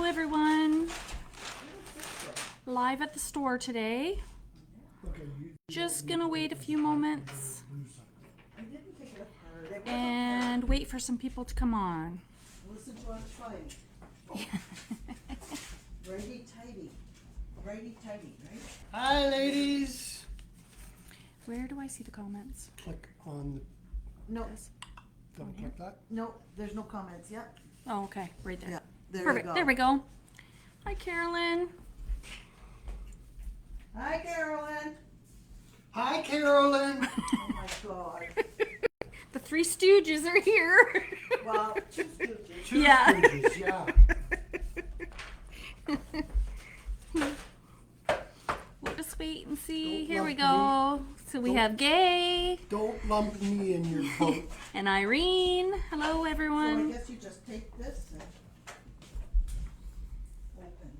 everyone. Live at the store today. Just gonna wait a few moments and wait for some people to come on. Listen to us fight. Righty-tighty. Righty-tighty, right? Hi, ladies. Where do I see the comments? Click on No, double click that. no, there's no comments yet. Oh, okay, right there. Yeah, there Perfect. you go. There we go. Hi, Carolyn. Hi, Carolyn. Hi, Carolyn. Oh my God. The Three Stooges are here. Well, two stooges. Two Yeah. Stooges, yeah. We'll just wait and see. Don't Here we lump go. So we have Gay Don't lump me in your boat. and Irene. Hello, So I everyone. guess you just take this and open.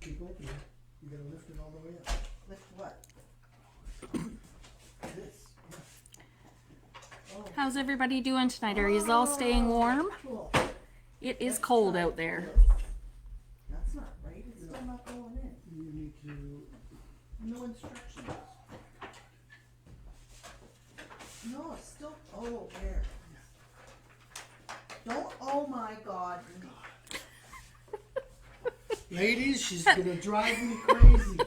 Keep opening. You gotta lift it all the way up. Lift what? This. How's everybody doing tonight? Are you all staying warm? Cool. It is cold out there. That's not right. It's still not going in. You need to. No instructions. No, it's still, oh, there. Don't, oh my God. Ladies, she's gonna drive me crazy.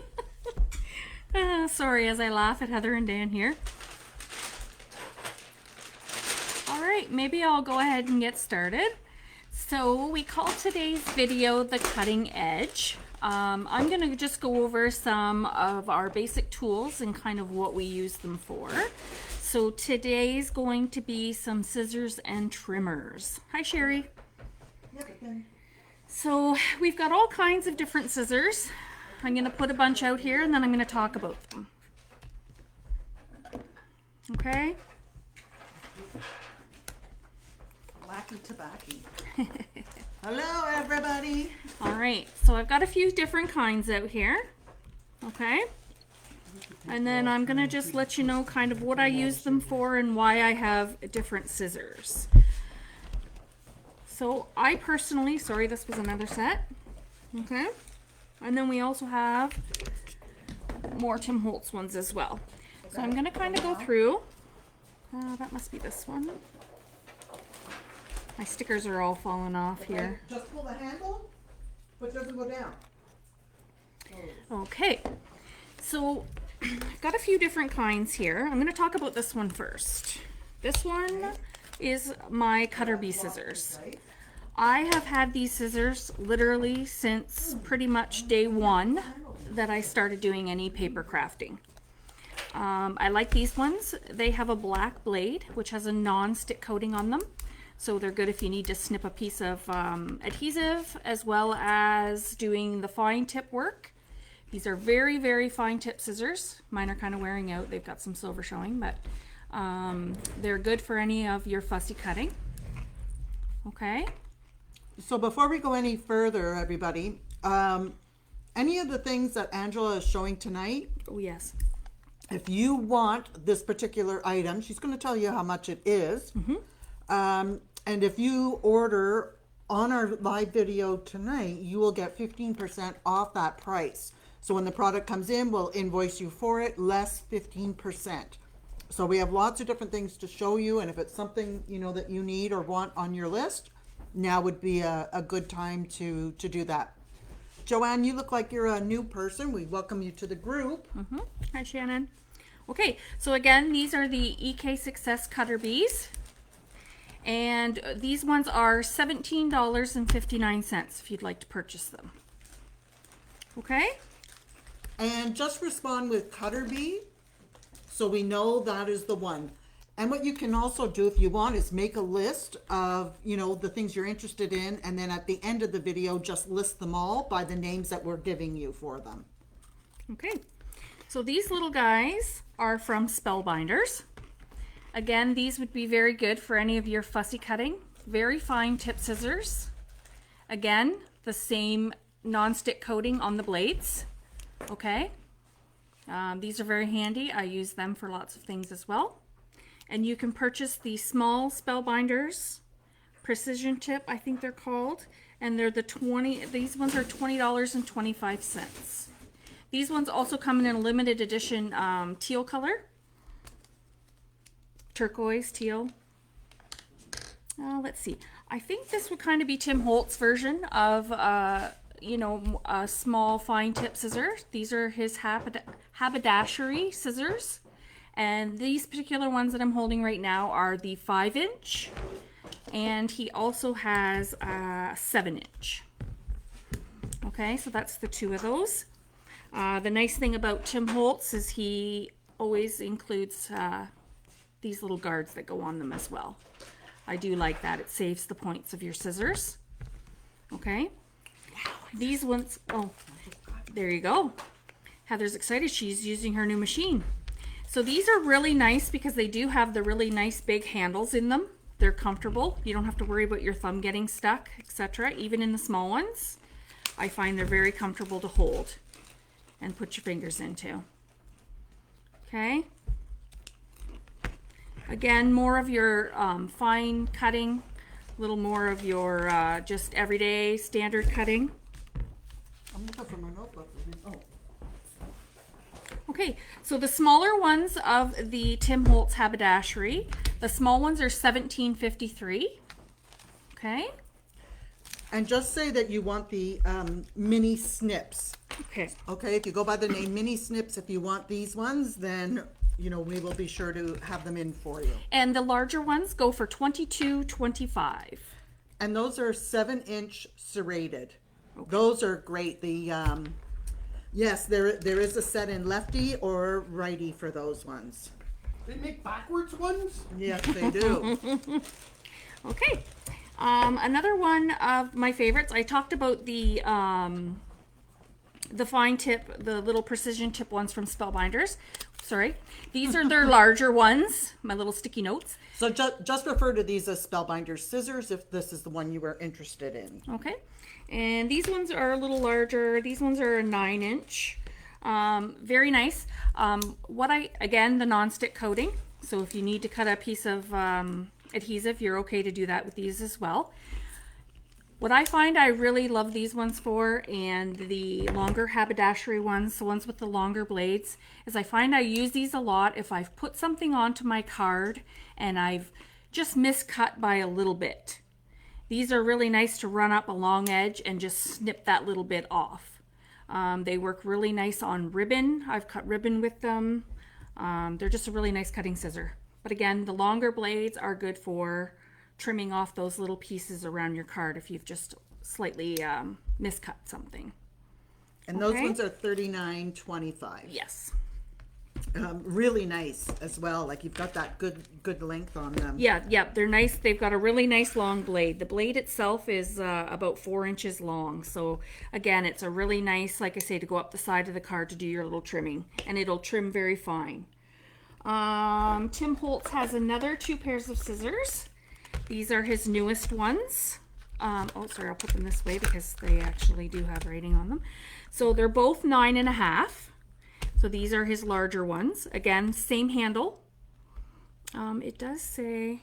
Sorry as I laugh at Heather and Dan here. All right, maybe I'll go ahead and get started. So we call today's video the cutting edge. I'm gonna just go over some of our basic tools and kind of what we use them for. So today's going to be some scissors and trimmers. Hi, Sherry. Yeah, but then, So we've got all kinds of different scissors. I'm going to put a bunch out here and then I'm going to talk about them. Okay? wacky tobacco. Hello, everybody. All right. So I've got a few different kinds out here. Okay? And then I'm going to just let you know kind of what I use them for and why I have different scissors. So I personally, sorry, this was another set. Okay? And then we also have more Tim Holtz ones as well. So I'm going to kind of go through. That must be this one. My stickers are all falling off here. Just pull the handle, but it doesn't go down. Okay. So I've got a few different kinds here. I'm going to talk about this one first. This one is my Cutter Bee scissors. Right? I have had these scissors literally since pretty much day one that I started doing any paper crafting. I like these ones. They have a black blade, which has a non-stick coating on them. So they're good if you need to snip a piece of adhesive, as well as doing the fine tip work. These are very, very fine tip scissors. Mine are kind of wearing out. They've got some silver showing, but they're good for any of your fussy cutting. Okay. So before we go any further, everybody, any of the things that Angela is showing tonight, Oh, yes. if you want this particular item, she's going to tell you how much it is. And if you order on our live video tonight, you will get 15% off that price. So when the product comes in, we'll invoice you for it, less 15%. So we have lots of different things to show you, and if it's something, you know, that you need or want on your list, now would be a good time to do that. Joanne, you look like you're a new person. We welcome you to the group. Hi, Shannon. Okay, so again, these are the EK Success Cutter Bees. And these ones are $17.59 if you'd like to purchase them. Okay? And just respond with Cutter Bee, so we know that is the one. And what you can also do if you want is make a list of, you know, the things you're interested in, and then at the end of the video, just list them all by the names that we're giving you for them. Okay. So these little guys are from Spellbinders. Again, these would be very good for any of your fussy cutting. Very fine tip scissors. Again, the same non-stick coating on the blades. Okay. These are very handy. I use them for lots of things as well. And you can purchase the small Spellbinders Precision Tip, I think they're called. And they're these ones are $20.25. These ones also come in a limited edition teal color. Turquoise, teal. Let's see. I think this would kind of be Tim Holtz' version of, you know, a small fine tip scissor. These are his haberdashery scissors. And these particular ones that I'm holding right now are the 5-inch. And he also has a 7-inch. Okay, so that's the two of those. The nice thing about Tim Holtz is he always includes these little guards that go on them as well. I do like that. It saves the points of your scissors. Okay. These ones, oh, there you go. Heather's excited. She's using her new machine. So these are really nice because they do have the really nice big handles in them. They're comfortable. You don't have to worry about your thumb getting stuck, etc. Even in the small ones, I find they're very comfortable to hold and put your fingers into. Okay. Again, more of your fine cutting, a little more of your just everyday standard cutting. I'm looking for my notebook. Oh. Okay, so the smaller ones of the Tim Holtz haberdashery, the small ones are $17.53. Okay. And just say that you want the mini snips. Okay. Okay, if you go by the name mini snips, if you want these ones, then you know we will be sure to have them in for you. And the larger ones go for $22.25. And those are 7-inch serrated. Okay. Those are great. The yes, there is a set in lefty or righty for those ones. They make backwards ones? Yes, they do. Okay. Another one of my favorites. I talked about the fine tip, the little precision tip ones from Spellbinders. Sorry, these are their larger ones. My little sticky notes. So just refer to these as Spellbinders scissors if this is the one you were interested in. Okay, and these ones are a little larger. These ones are a 9-inch. Very nice. Again, the non-stick coating. So if you need to cut a piece of adhesive, you're okay to do that with these as well. What I find I really love these ones for, and the longer haberdashery ones, the ones with the longer blades, is I find I use these a lot if I've put something onto my card and I've just miscut by a little bit. These are really nice to run up a long edge and just snip that little bit off. They work really nice on ribbon. I've cut ribbon with them. They're just a really nice cutting scissor. But again, the longer blades are good for trimming off those little pieces around your card if you've just slightly miscut something. And those ones are $39.25. Yes. Really nice as well. Like you've got that good length on them. Yeah, they're nice. They've got a really nice long blade. The blade itself is about 4 inches long. So again, it's a really nice, like I say, to go up the side of the card to do your little trimming, and it'll trim very fine. Tim Holtz has another 2 pairs of scissors. These are his newest ones. Oh, sorry, I'll put them this way because they actually do have rating on them. So they're both 9.5. So these are his larger ones. Again, same handle. It does say,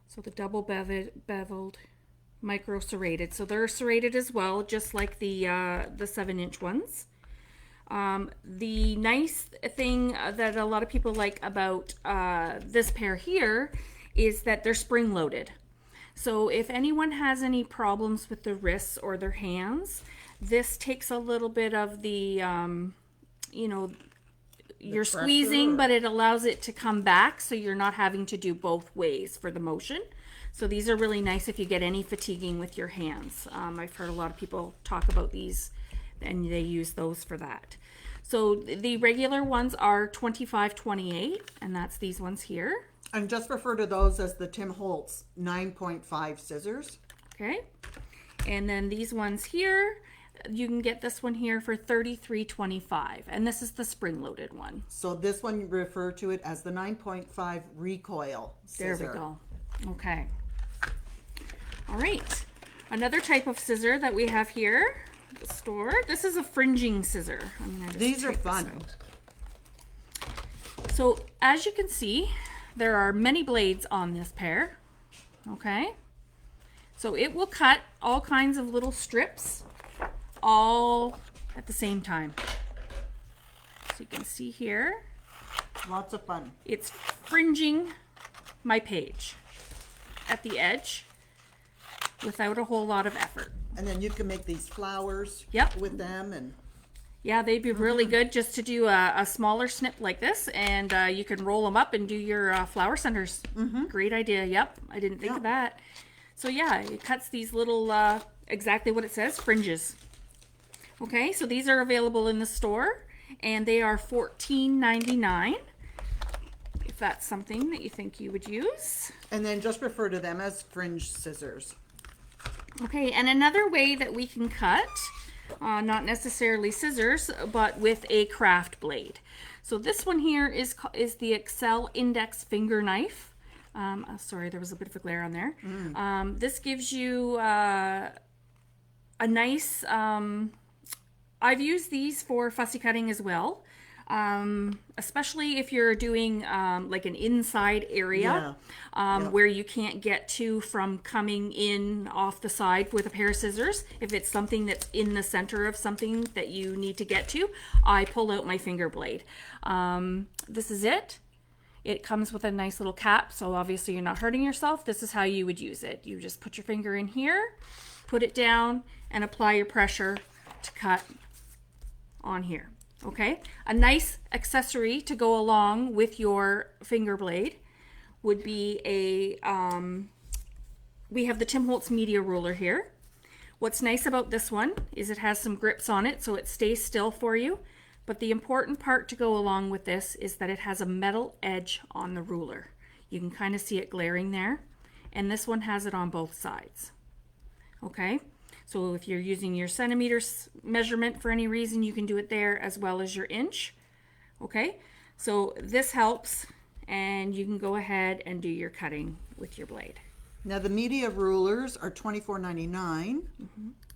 so the double beveled, micro serrated. So they're serrated as well, just like the 7-inch ones. The nice thing that a lot of people like about this pair here is that they're spring loaded. So if anyone has any problems with their wrists or their hands, this takes a little bit of the, you're squeezing, but it allows it to come back so you're not having to do both ways for the motion. So these are really nice if you get any fatiguing with your hands. I've heard a lot of people talk about these and they use those for that. So the regular ones are $25.28, and that's these ones here. And just refer to those as the Tim Holtz 9.5 scissors. Okay. And then these ones here, you can get this one here for $33.25, and this is the spring-loaded one. So this one, you refer to it as the 9.5 recoil scissor. There we go. Okay. All right. Another type of scissor that we have here at the store. This is a fringing scissor. These are fun. So as you can see, there are many blades on this pair. Okay, so it will cut all kinds of little strips all at the same time. So you can see here, Lots of fun. it's fringing my page at the edge without a whole lot of effort. And then you can make these flowers Yep. with them, and Yeah, they'd be really good just to do a smaller snip like this, and you can roll them up and do your flower centers. Great idea. Yep, I didn't think of that. So yeah, it cuts these little, exactly what it says, fringes. Okay, so these are available in the store, and they are $14.99. If that's something that you think you would use. and then just refer to them as fringe scissors. Okay, and another way that we can cut, not necessarily scissors, but with a craft blade. So this one here is the Excel Index Finger Knife. Sorry, there was a bit of a glare on there. This gives you a nice, I've used these for fussy cutting as well. Especially if you're doing like an inside area where you can't get to from coming in off the side with a pair of scissors. If it's something that's in the center of something that you need to get to, I pull out my finger blade. This is it. It comes with a nice little cap, so obviously you're not hurting yourself. This is how you would use it. You just put your finger in here, put it down, and apply your pressure to cut on here. Okay, a nice accessory to go along with your finger blade would be we have the Tim Holtz Media Ruler here. What's nice about this one is it has some grips on it so it stays still for you. But the important part to go along with this is that it has a metal edge on the ruler. You can kind of see it glaring there. And this one has it on both sides. Okay. So if you're using your centimeters measurement for any reason, you can do it there as well as your inch. Okay, so this helps, and you can go ahead and do your cutting with your blade. Now the media rulers are $24.99.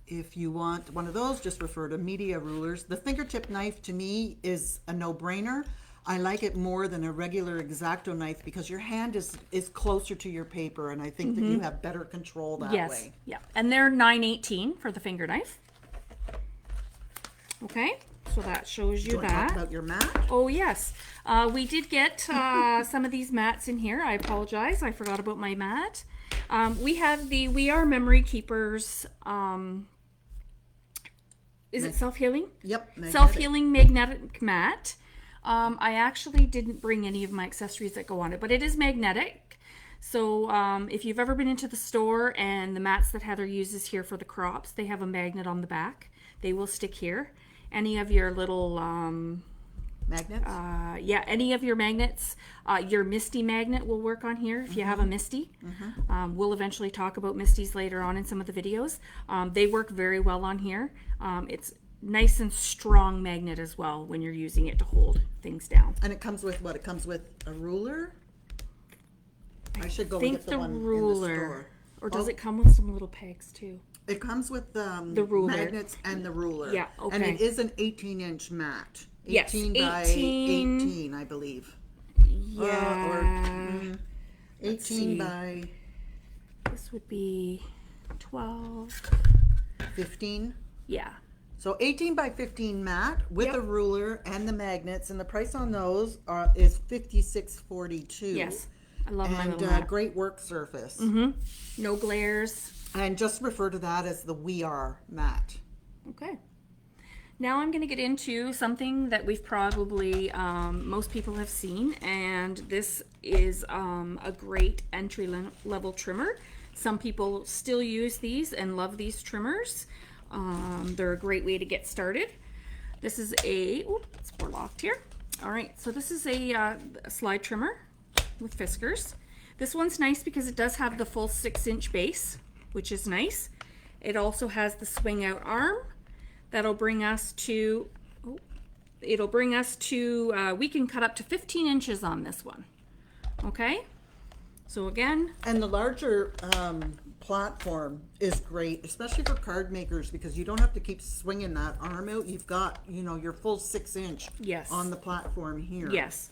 If you want one of those, just refer to Media Rulers. The fingertip knife to me is a no-brainer. I like it more than a regular X-Acto knife because your hand is closer to your paper, and I think that you have better control that way. Yeah, and they're $9.18 for the finger knife. Okay, so that shows you Do you want to talk that. about your mat? Oh yes, we did get some of these mats in here. I apologize, I forgot about my mat. We have the We Are Memory Keepers. Is it self-healing? Yep. magnetic. Self-healing magnetic mat. I actually didn't bring any of my accessories that go on it, but it is magnetic. So if you've ever been into the store and the mats that Heather uses here for the crops, they have a magnet on the back. They will stick here. Any of your little, Magnets? any of your magnets, your Misty magnet will work on here if you have a Misty. We'll eventually talk about Misties later on in some of the videos. They work very well on here. It's nice and strong magnet as well when you're using it to hold things down. And it comes with what? It comes with a ruler? I should go and Think get the the one in the ruler, store. or does Oh. it come with some little pegs too? It comes with The ruler. magnets and the ruler. Yeah, And okay. it is an 18-inch mat. Yes, 18 by 18. 18, I believe. Yeah, 18 see. by this would be 12. 15. Yeah, So 18 by 15 mat with Yep. a ruler and the magnets, and the price on those is $56.42. yes, I love my And little mat. great work surface. No glares. And just refer to that as the We Are mat. Okay. Now I'm going to get into something that we've probably, most people have seen, and this is a great entry-level trimmer. Some people still use these and love these trimmers. They're a great way to get started. This is we're locked here. All right, so this is a slide trimmer with Fiskars. This one's nice because it does have the full 6-inch base, which is nice. It also has the swing out arm. That'll bring us to, we can cut up to 15 inches on this one. Okay, so again, And the larger platform is great, especially for card makers, because you don't have to keep swinging that arm out. You've got, your full 6-inch Yes. on the platform here. yes.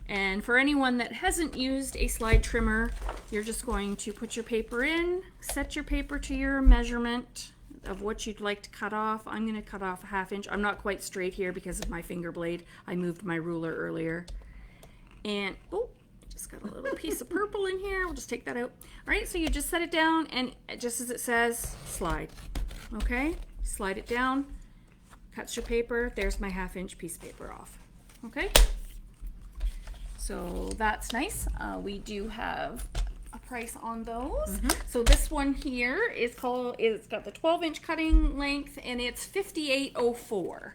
And for anyone that hasn't used a slide trimmer, you're just going to put your paper in, set your paper to your measurement of what you'd like to cut off. I'm going to cut off a 1/2 inch. I'm not quite straight here because of my finger blade. I moved my ruler earlier. And, oh, just got a little piece of purple in here. We'll just take that out. All right, so you just set it down, and just as it says, slide. Okay, slide it down, cuts your paper. There's my 1/2 inch piece of paper off. Okay, so that's nice. We do have a price on those. So this one here is called, it's got the 12-inch cutting length, and it's $58.04.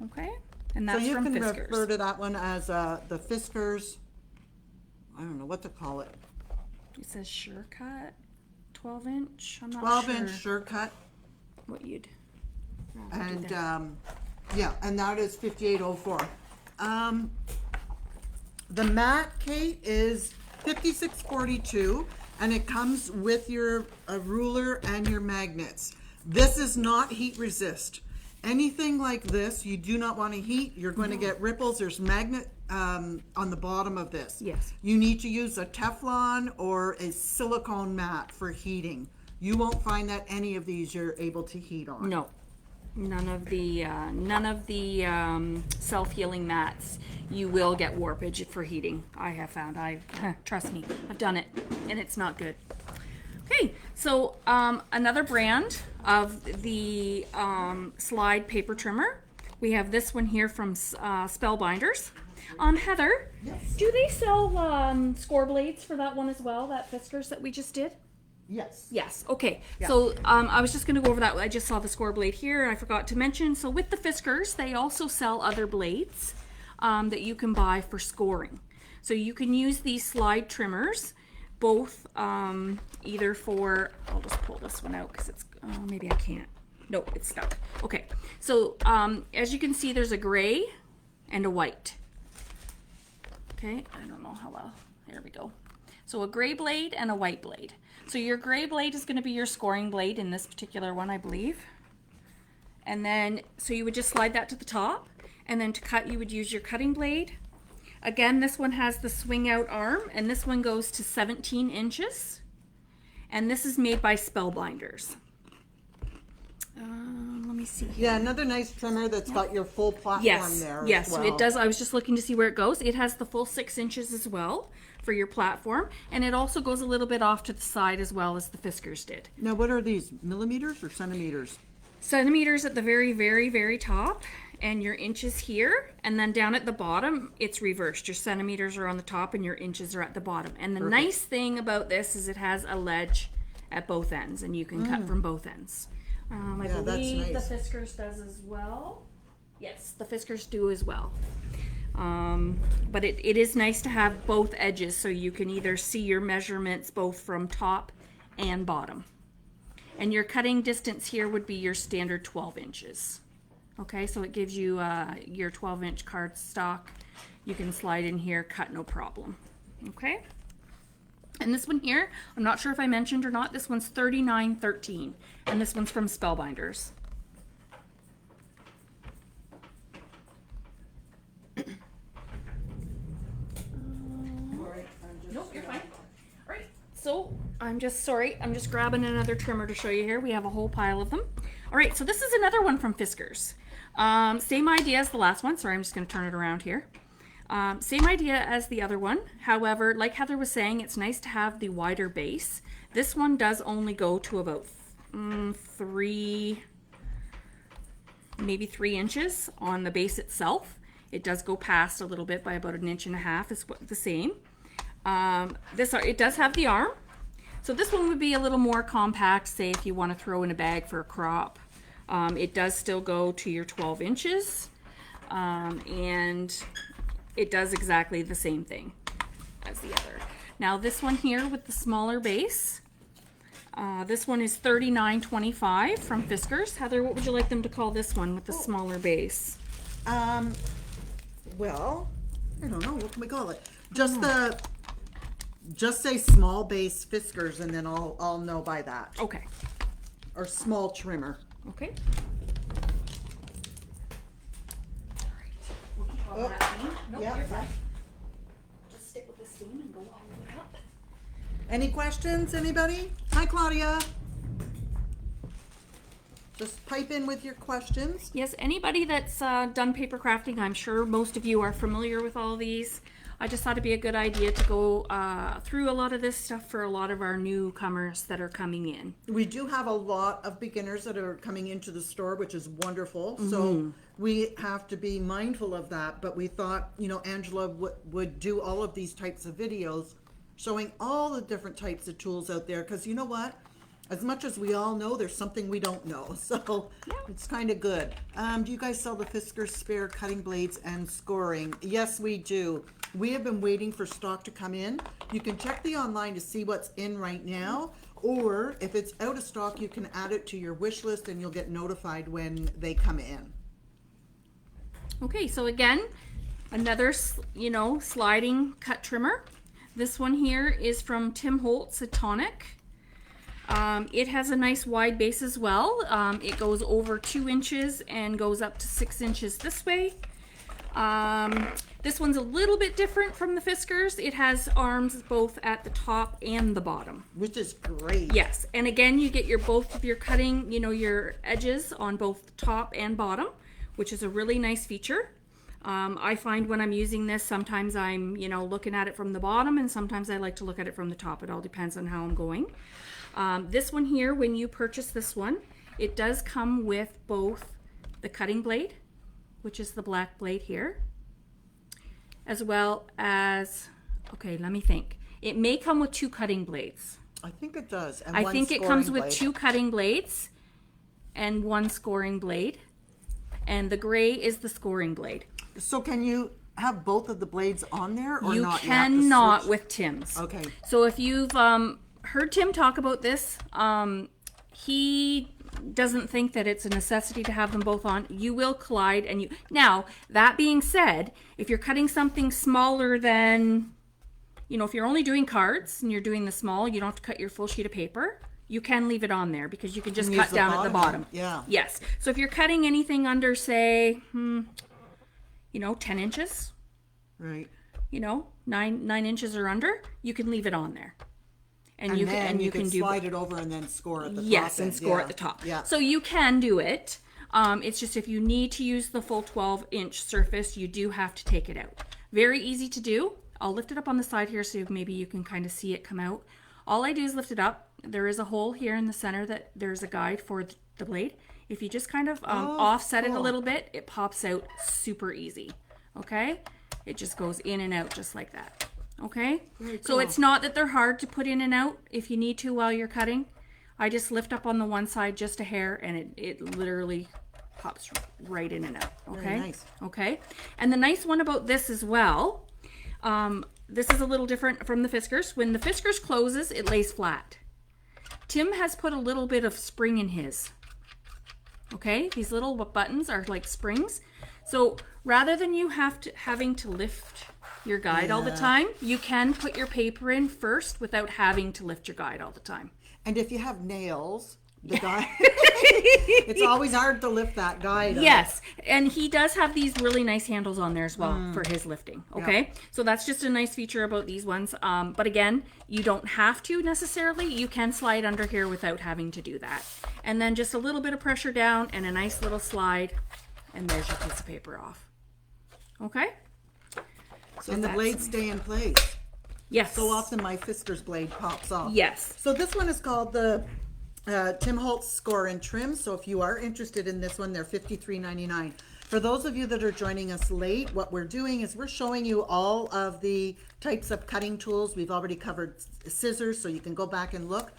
Okay, and that's So you from can Fiskars. refer to that one as the Fiskars, I don't know what to call it, It says sure cut, 12-inch. I'm not 12-inch sure sure cut. what you'd rather do And there. yeah, and that is $58.04. The mat, Kate, is $56.42, and it comes with your ruler and your magnets. This is not heat resist. Anything like this, you do not want to heat. You're going to get ripples. There's magnet on the bottom of this. Yes. You need to use a Teflon or a silicone mat for heating. You won't find that any of these you're able to heat on. No, none of the self-healing mats. You will get warpage for heating. I have found. Trust me, I've done it, and it's not good. Okay, so another brand of the slide paper trimmer. We have this one here from Spellbinders. Heather, do they sell score blades for that one as well? That Fiskars that we just did? Yes. Yes. Okay. So I was just going to go over that. I just saw the score blade here, and I forgot to mention. So with the Fiskars, they also sell other blades that you can buy for scoring. So you can use these slide trimmers, both either for. I'll just pull this one out because it's. Maybe I can't. Nope, it's stuck. Okay. So as you can see, there's a gray and a white. Okay. I don't know how well. There we go. So a gray blade and a white blade. So your gray blade is going to be your scoring blade in this particular one, I believe. And then, so you would just slide that to the top, and then to cut, you would use your cutting blade. Again, this one has the swing out arm, and this one goes to 17 inches. And this is made by Spellbinders. Let me see. Yeah, another nice trimmer that's got your full platform there. Yes, as well. it does. I was just looking to see where it goes. It has the full 6 inches as well for your platform, and it also goes a little bit off to the side as well as the Fiskars did. Now, what are these, millimeters or centimeters? Centimeters at the very, very, very top, and your inches here, and then down at the bottom, it's reversed. Your centimeters are on the top and your inches are at the bottom. And the nice thing about this is it has a ledge at both ends, and you can cut from both ends. I Yeah, that's believe nice. the Fiskars does as well. Yes, the Fiskars do as well. But it is nice to have both edges so you can either see your measurements both from top and bottom. And your cutting distance here would be your standard 12 inches. Okay, so it gives you your 12-inch cardstock. You can slide in here, cut no problem. Okay? And this one here, I'm not sure if I mentioned or not, this one's $39.13. And this one's from Spellbinders. Nope, you're fine. All right, so I'm just grabbing another trimmer to show you here. We have a whole pile of them. All right, so this is another one from Fiskars. Same idea as the last one. Sorry, I'm just going to turn it around here. Same idea as the other one. However, like Heather was saying, it's nice to have the wider base. This one does only go to about maybe 3 inches on the base itself. It does go past a little bit by about 1.5 inches. It's the same. It does have the arm. So this one would be a little more compact, say if you want to throw in a bag for a crop. It does still go to your 12 inches. And it does exactly the same thing as the other. Now this one here with the smaller base, this one is $39.25 from Fiskars. Heather, what would you like them to call this one with the smaller base? Well, I don't know, what can we call it? Just say small base Fiskars, and then I'll know by that. Okay. Or small trimmer. Okay. We'll keep on that theme. Nope, yeah. you're fine. Just stick with this theme and go all the way up. Any questions, anybody? Hi, Claudia. Just pipe in with your questions. Yes, anybody that's done paper crafting, I'm sure most of you are familiar with all these. I just thought it'd be a good idea to go through a lot of this stuff for a lot of our newcomers that are coming in. We do have a lot of beginners that are coming into the store, which is wonderful. So we have to be mindful of that. But we thought, you know, Angela would do all of these types of videos showing all the different types of tools out there. Because you know what? As much as we all know, there's something we don't know. So it's kind of good. Do you guys sell the Fiskars spare cutting blades and scoring? Yes, we do. We have been waiting for stock to come in. You can check the online to see what's in right now. Or if it's out of stock, you can add it to your wish list and you'll get notified when they come in. Okay, so again, another, you know, sliding cut trimmer. This one here is from Tim Holtz, a Tonic. It has a nice wide base as well. It goes over 2 inches and goes up to 6 inches this way. This one's a little bit different from the Fiskars. It has arms both at the top and the bottom. Which is great. Yes, and again, you get your both of your cutting, you know, your edges on both the top and bottom, which is a really nice feature. I find when I'm using this, sometimes I'm, you know, looking at it from the bottom, and sometimes I like to look at it from the top. It all depends on how I'm going. This one here, when you purchase this one, it does come with both the cutting blade, which is the black blade here, as well as, okay, let me think. It may come with 2 cutting blades. I think it does. And I one think it comes scoring with blade. 2 cutting blades and 1 scoring blade. And the gray is the scoring blade. So can you have both of the blades on there or You not? cannot switch? with Tim's. Okay. So if you've heard Tim talk about this, he doesn't think that it's a necessity to have them both on. You will collide, and you. Now, that being said, if you're cutting something smaller than, you know, if you're only doing cards and you're doing the small, you don't have to cut your full sheet of paper. You can leave it on there because you can just use cut the down at the bottom. bottom. Yeah. Yes. So if you're cutting anything under, say, you know, 10 inches, Right. you know, 9 inches or under, you can leave it on there. And you then you can do slide it over and then score at the top. yes, and end. score Yeah. at the top. Yeah. So you can do it. It's just if you need to use the full 12-inch surface, you do have to take it out. Very easy to do. I'll lift it up on the side here so maybe you can kind of see it come out. All I do is lift it up. There is a hole here in the center that there's a guide for the blade. If you just kind of offset it a cool. little bit, it pops out super easy. Okay? It just goes in and out just like that. Okay? So cool. it's not that they're hard to put in and out if you need to while you're cutting. I just lift up on the one side just a hair and it literally pops right in and out. Okay? Very nice. Okay? And the nice one about this as well, this is a little different from the Fiskars. When the Fiskars closes, it lays flat. Tim has put a little bit of spring in his. Okay? These little buttons are like springs. So rather than you having to lift your guide all the time, you can put your paper in first without having to lift your guide all the time. And if you have nails, the guide, it's always hard to lift that guide up. Yes, and he does have these really nice handles on there as well for his lifting. Okay, so that's just a nice feature about these ones. But again, you don't have to necessarily. You can slide under here without having to do that. And then just a little bit of pressure down and a nice little slide, and there's your piece of paper off. Okay. So And the that's- blades stay in place. Yes. So often my Fiskars blade pops off. Yes. So this one is called the Tim Holtz Score and Trim. So if you are interested in this one, they're $53.99. For those of you that are joining us late, what we're doing is we're showing you all of the types of cutting tools. We've already covered scissors, so you can go back and look.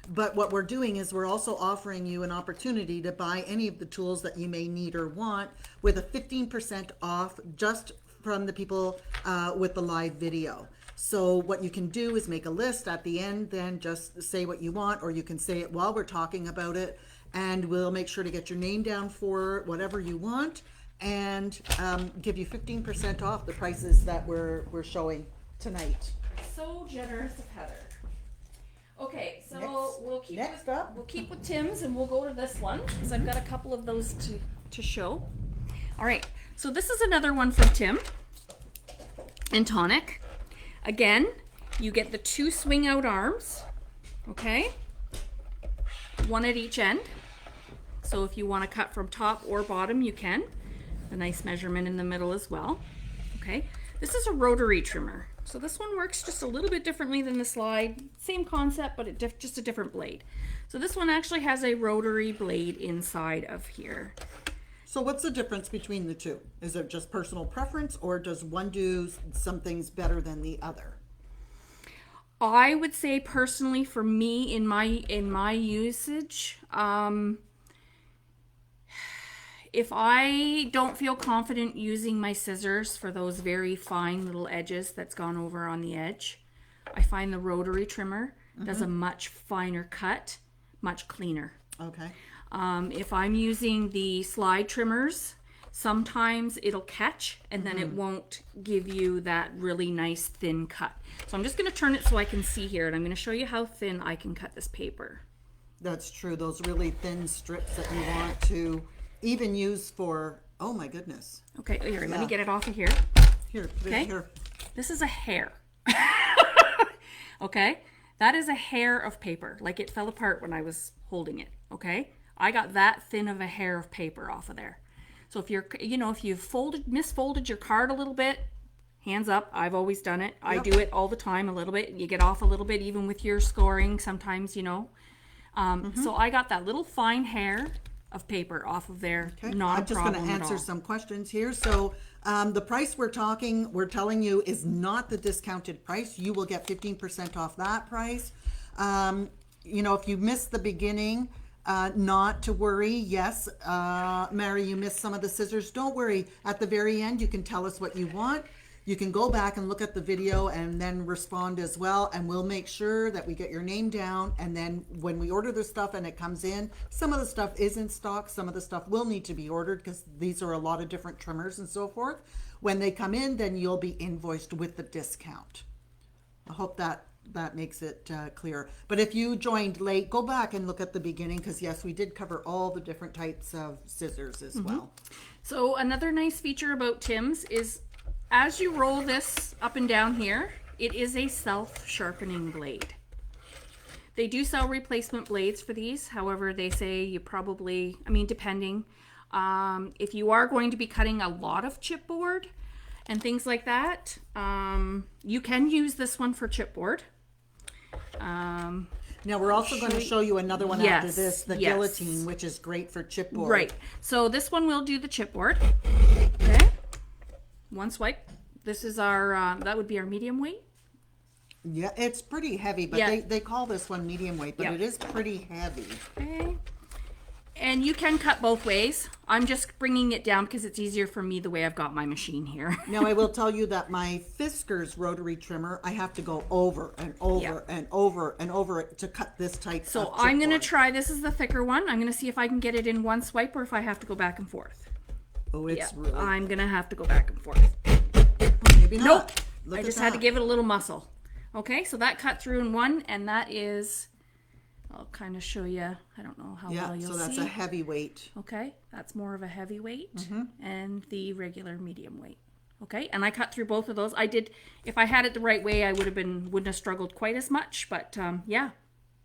But what we're doing is we're also offering you an opportunity to buy any of the tools that you may need or want with a 15% off just from the people with the live video. So what you can do is make a list at the end, then just say what you want, or you can say it while we're talking about it, and we'll make sure to get your name down for whatever you want, and give you 15% off the prices that we're showing tonight. So generous of Heather. Okay, so Next- we'll keep next up. We'll keep with Tim's, and we'll go to this one because I've got a couple of those to show. All right, so this is another one from Tim and Tonic. Again, You get the 2 swing out arms, okay? One at each end. So if you want to cut from top or bottom, you can. A nice measurement in the middle as well. Okay, this is a rotary trimmer. So this one works just a little bit differently than the slide. Same concept, but just a different blade. So this one actually has a rotary blade inside of here. So what's the difference between the two? Is it just personal preference, or does one do some things better than the other? I would say personally, for me, in my usage, if I don't feel confident using my scissors for those very fine little edges that's gone over on the edge, I find the rotary trimmer does a much finer cut, much cleaner. Okay. If I'm using the slide trimmers, sometimes it'll catch and then it won't give you that really nice thin cut. So I'm just going to turn it so I can see here, and I'm going to show you how thin I can cut this paper. That's true. Those really thin strips that you want to even use for, oh my goodness. Okay, here, let me get it off of here. Here, put Okay. it here. This is a hair. Okay? That is a hair of paper. Like, it fell apart when I was holding it. Okay? I got that thin of a hair of paper off of there. So if you're, if you've misfolded your card a little bit, hands up. I've always done it. I do it all the time a little bit. You get off a little bit even with your scoring sometimes, So I got that little fine hair of paper off of there. Okay. Not I'm a just going problem to at answer all. some questions here. So the price we're telling you is not the discounted price. You will get 15% off that price. If you missed the beginning, not to worry. Yes, Mary, you missed some of the scissors. Don't worry. At the very end, you can tell us what you want. You can go back and look at the video and then respond as well, and we'll make sure that we get your name down. And then when we order the stuff and it comes in, some of the stuff is in stock, some of the stuff will need to be ordered because these are a lot of different trimmers and so forth. When they come in, then you'll be invoiced with the discount. I hope that makes it clear. But if you joined late, go back and look at the beginning, because yes, we did cover all the different types of scissors as well. So another nice feature about Tim's is, as you roll this up and down here, it is a self-sharpening blade. They do sell replacement blades for these. However, they say you probably, depending, if you are going to be cutting a lot of chipboard and things like that, you can use this one for chipboard. Now we're also going to show you another one after this, the guillotine, which is great for chipboard. Right. So this one will do the chipboard. Okay. One swipe. This is our, that would be our medium weight. Yeah, it's pretty heavy, but they call this one medium weight, but it is pretty heavy. Okay. And you can cut both ways. I'm just bringing it down because it's easier for me the way I've got my machine here. Now I will tell you that my Fiskars rotary trimmer, I have to go over and over and over and over it to cut this type of So I'm going to chipboard. try, this is the thicker one. I'm going to see if I can get it in one swipe or if I have to go back and forth. Oh, it's really, I'm going to have to go back and forth. maybe not. Nope. Look I at just had to that. give it a little muscle. Okay, so that cut through in one, and that is, I'll kind of show you, I don't know how well you'll so that's see. a heavy weight. Okay, that's more of a heavy weight, and the regular medium weight. Okay, and I cut through both of those. I did, if I had it the right way, I wouldn't have struggled quite as much, but yeah,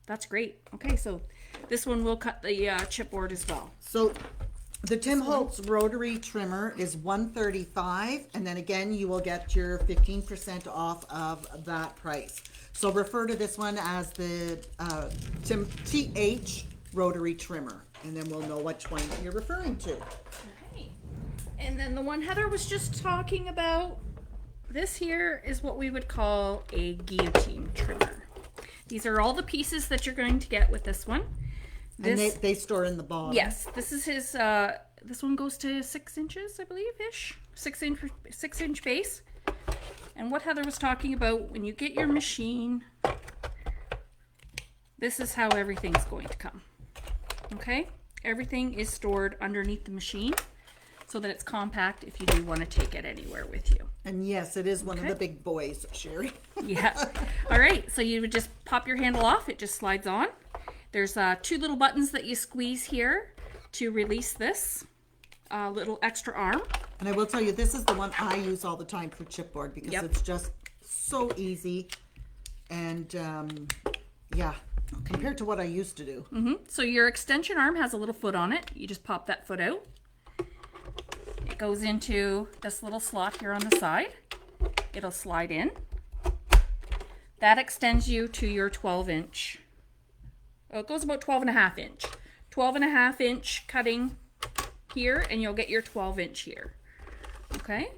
that's great. Okay, so this one will cut the chipboard as well. So the Tim Holtz rotary trimmer is $135, and then again you will get your 15% off of that price. So refer to this one as the TH rotary trimmer, and then we'll know which one you're referring to. Okay. And then the one Heather was just talking about, this here is what we would call a guillotine trimmer. These are all the pieces that you're going to get with this one. And they store in the bottom. Yes, this is his, this one goes to 6 inches, I believe, ish. 6 inch base. And what Heather was talking about, when you get your machine, this is how everything's going to come. Okay? Everything is stored underneath the machine so that it's compact if you do want to take it anywhere with you. And yes, it is one of the big boys, Sherry. Yeah. All right, so you would just pop your handle off, it just slides on. There's 2 little buttons that you squeeze here to release this little extra arm. And I will tell you, this is the one I use all the time for chipboard because it's just so easy. And yeah, compared to what I used to do. So your extension arm has a little foot on it. You just pop that foot out. It goes into this little slot here on the side. It'll slide in. That extends you to your 12-inch. Oh, it goes about 12.5-inch. 12.5-inch cutting here, and you'll get your 12-inch here. Okay?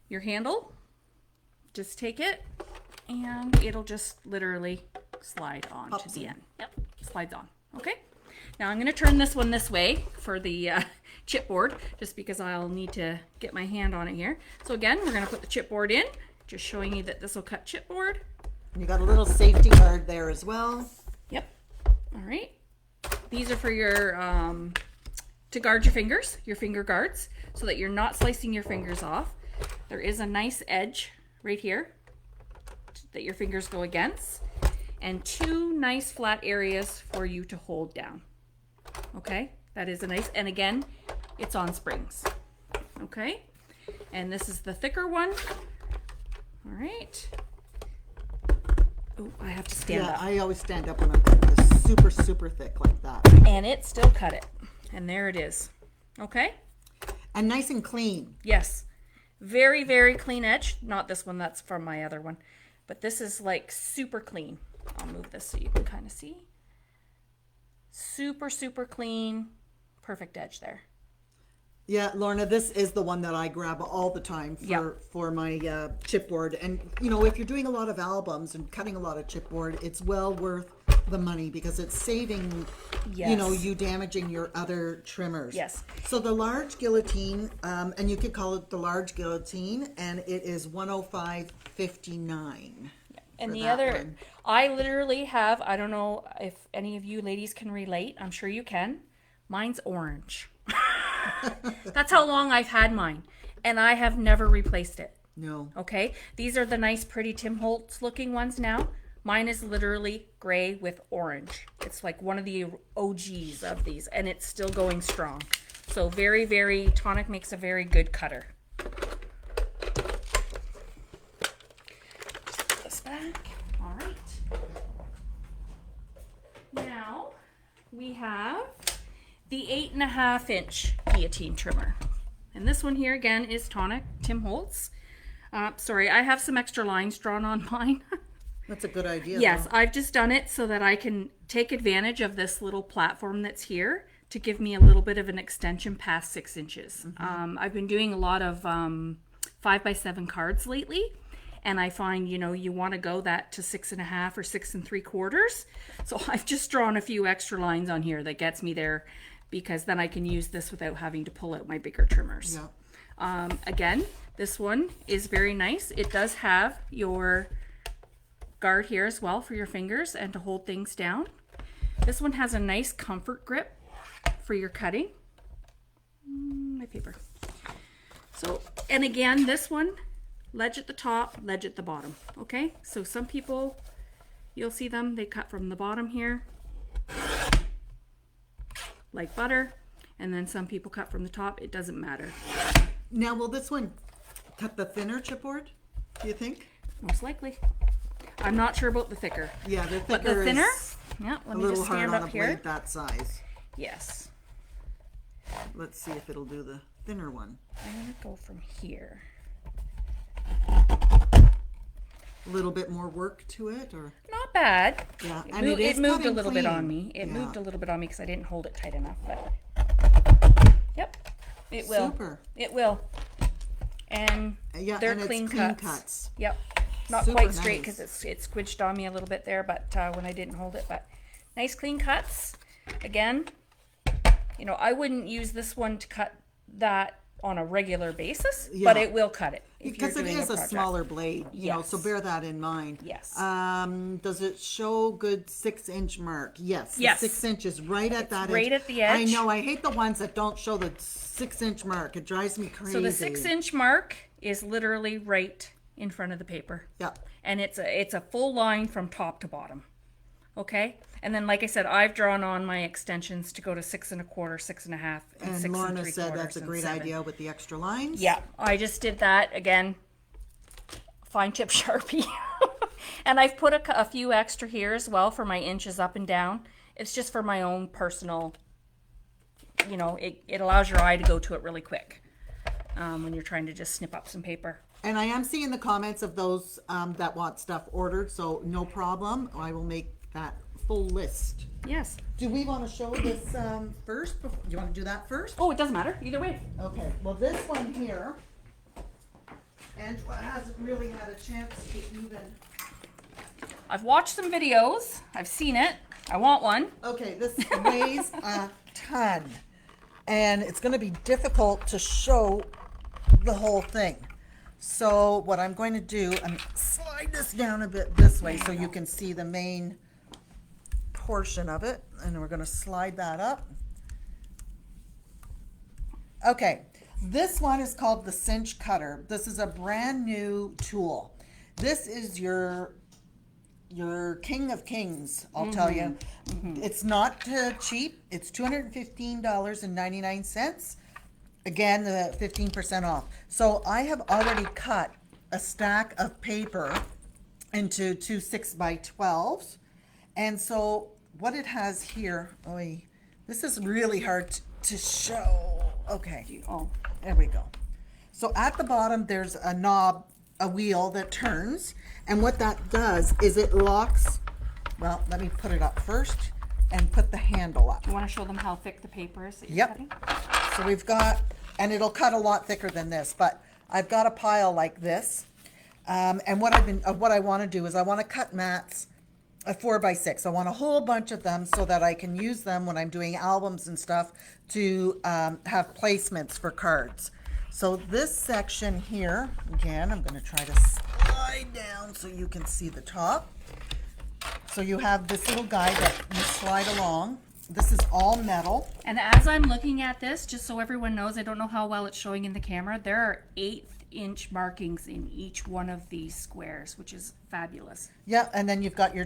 Your handle, just take it, and it'll just literally slide on to the end. Yep, slides on. Okay? Now I'm going to turn this one this way for the chipboard, just because I'll need to get my hand on it here. So again, we're going to put the chipboard in, just showing you that this will cut chipboard. You got a little safety guard there as well. Yep. All right. These are for your, to guard your fingers, your finger guards, so that you're not slicing your fingers off. There is a nice edge right here that your fingers go against, and two nice flat areas for you to hold down. Okay, that is a nice, and again, it's on springs. Okay, and this is the thicker one. All right. Oh, I have to stand Yeah, up. I always stand up when I'm cutting this super, super thick like that. And it still cut it. And there it is. Okay? And nice and clean. Yes. Very, very clean edge. Not this one, that's from my other one. But this is like super clean. I'll move this so you can kind of see. Super, super clean. Perfect edge there. Yeah, Lorna, this is the one that I grab all the time for my chipboard. And, you know, if you're doing a lot of albums and cutting a lot of chipboard, it's well worth the money because it's saving, you know, Yes. you damaging your other trimmers. Yes. So the large guillotine, and you could call it the large guillotine, and it is $105.59. And for the that other, one. I literally have, I don't know if any of you ladies can relate. I'm sure you can. Mine's orange. That's how long I've had mine. And I have never replaced it. No. Okay. These are the nice, pretty Tim Holtz looking ones now. Mine is literally gray with orange. It's like one of the OGs of these, and it's still going strong. So very, very, Tonic makes a very good cutter. Put this back. All right. Now we have the 8.5-inch guillotine trimmer. And this one here again is Tonic, Tim Holtz. Sorry, I have some extra lines drawn on mine. That's a good idea. Yes, though. I've just done it so that I can take advantage of this little platform that's here to give me a little bit of an extension past 6 inches. I've been doing a lot of 5x7 cards lately, and I find, you know, you want to go that to 6.5 or 6 3/4. So I've just drawn a few extra lines on here that gets me there, because then I can use this without having to pull out my bigger trimmers. Yeah. Again, this one is very nice. It does have your guard here as well for your fingers and to hold things down. This one has a nice comfort grip for your cutting. My paper. So, and again, this one, ledge at the top, ledge at the bottom. Okay, so some people, you'll see them, they cut from the bottom here like butter, and then some people cut from the top. It doesn't matter. Now, will this one cut the thinner chipboard, do you think? Most likely. I'm not sure about the thicker. Yeah, the thicker But the thinner, is yeah, a let me little just hard stand on up a here. blade that size. Yes. Let's see if it'll do the thinner one. I'm going to go from here. A little bit more work to it, or? Not bad. Yeah, It, and moved, it is it moved a cutting little bit on clean. me. It Yeah. moved a little bit on me because I didn't hold it tight enough. But yep, it will. Super. It will. And Yeah, they're and it's clean, clean cuts. cuts. Yep. Not Super quite straight nice. because it squidged on me a little bit there, but when I didn't hold it. But nice clean cuts. Again, you know, I wouldn't use this one to cut that on a regular basis, but Yeah. it will cut it if Because you're it doing is a project. smaller blade, you know, so Yes. bear that in mind. Yes. Does it show good 6 inch mark? Yes. Yes. 6 inches right at that right edge. at the edge. I know. I hate the ones that don't show the 6 inch mark. It drives me crazy. So the 6-inch mark is literally right in front of the paper. Yeah. And it's a full line from top to bottom. Okay? And then, like I said, I've drawn on my extensions to go to 6 1/4, 6.5, and And 6 Lorna 3/4 said that's a and great 7. idea with the extra lines. Yeah, I just did that again. Fine tip Sharpie. And I've put a few extra here as well for my inches up and down. It's just for my own personal, you know, it allows your eye to go to it really quick when you're trying to just snip up some paper. And I am seeing the comments of those that want stuff ordered, so no problem. I will make that full list. Yes. Do we want to show this first? Do you want to do that first? Oh, it doesn't matter. Either way. Okay, well, this one here, Angela hasn't really had a chance to even. I've watched some videos. I've seen it. I want one. Okay, this weighs a ton, and it's going to be difficult to show the whole thing. So what I'm going to do, I'm slide this down a bit this way so you can see the main portion of it, and we're going to slide that up. Okay, this one is called the Cinch Cutter. This is a brand new tool. This is your king of kings, I'll tell you. It's not cheap. It's $215.99. Again, the 15% off. So I have already cut a stack of paper into two 6x12s. And so what it has here, this is really hard to show. Okay, Oh, there we go. So at the bottom, there's a knob, a wheel that turns. And what that does is it locks, well, let me put it up first and put the handle up. you want to show them how thick the paper is that you're Yep. cutting? So we've got, and it'll cut a lot thicker than this, but I've got a pile like this. And what I want to do is I want to cut mats, a 4x6. I want a whole bunch of them so that I can use them when I'm doing albums and stuff to have placements for cards. So this section here, again, I'm going to try to slide down so you can see the top. So you have this little guide that you slide along. This is all metal. And as I'm looking at this, just so everyone knows, I don't know how well it's showing in the camera, there are 1/8 markings in each one of these squares, which is fabulous. Yeah, and then you've got your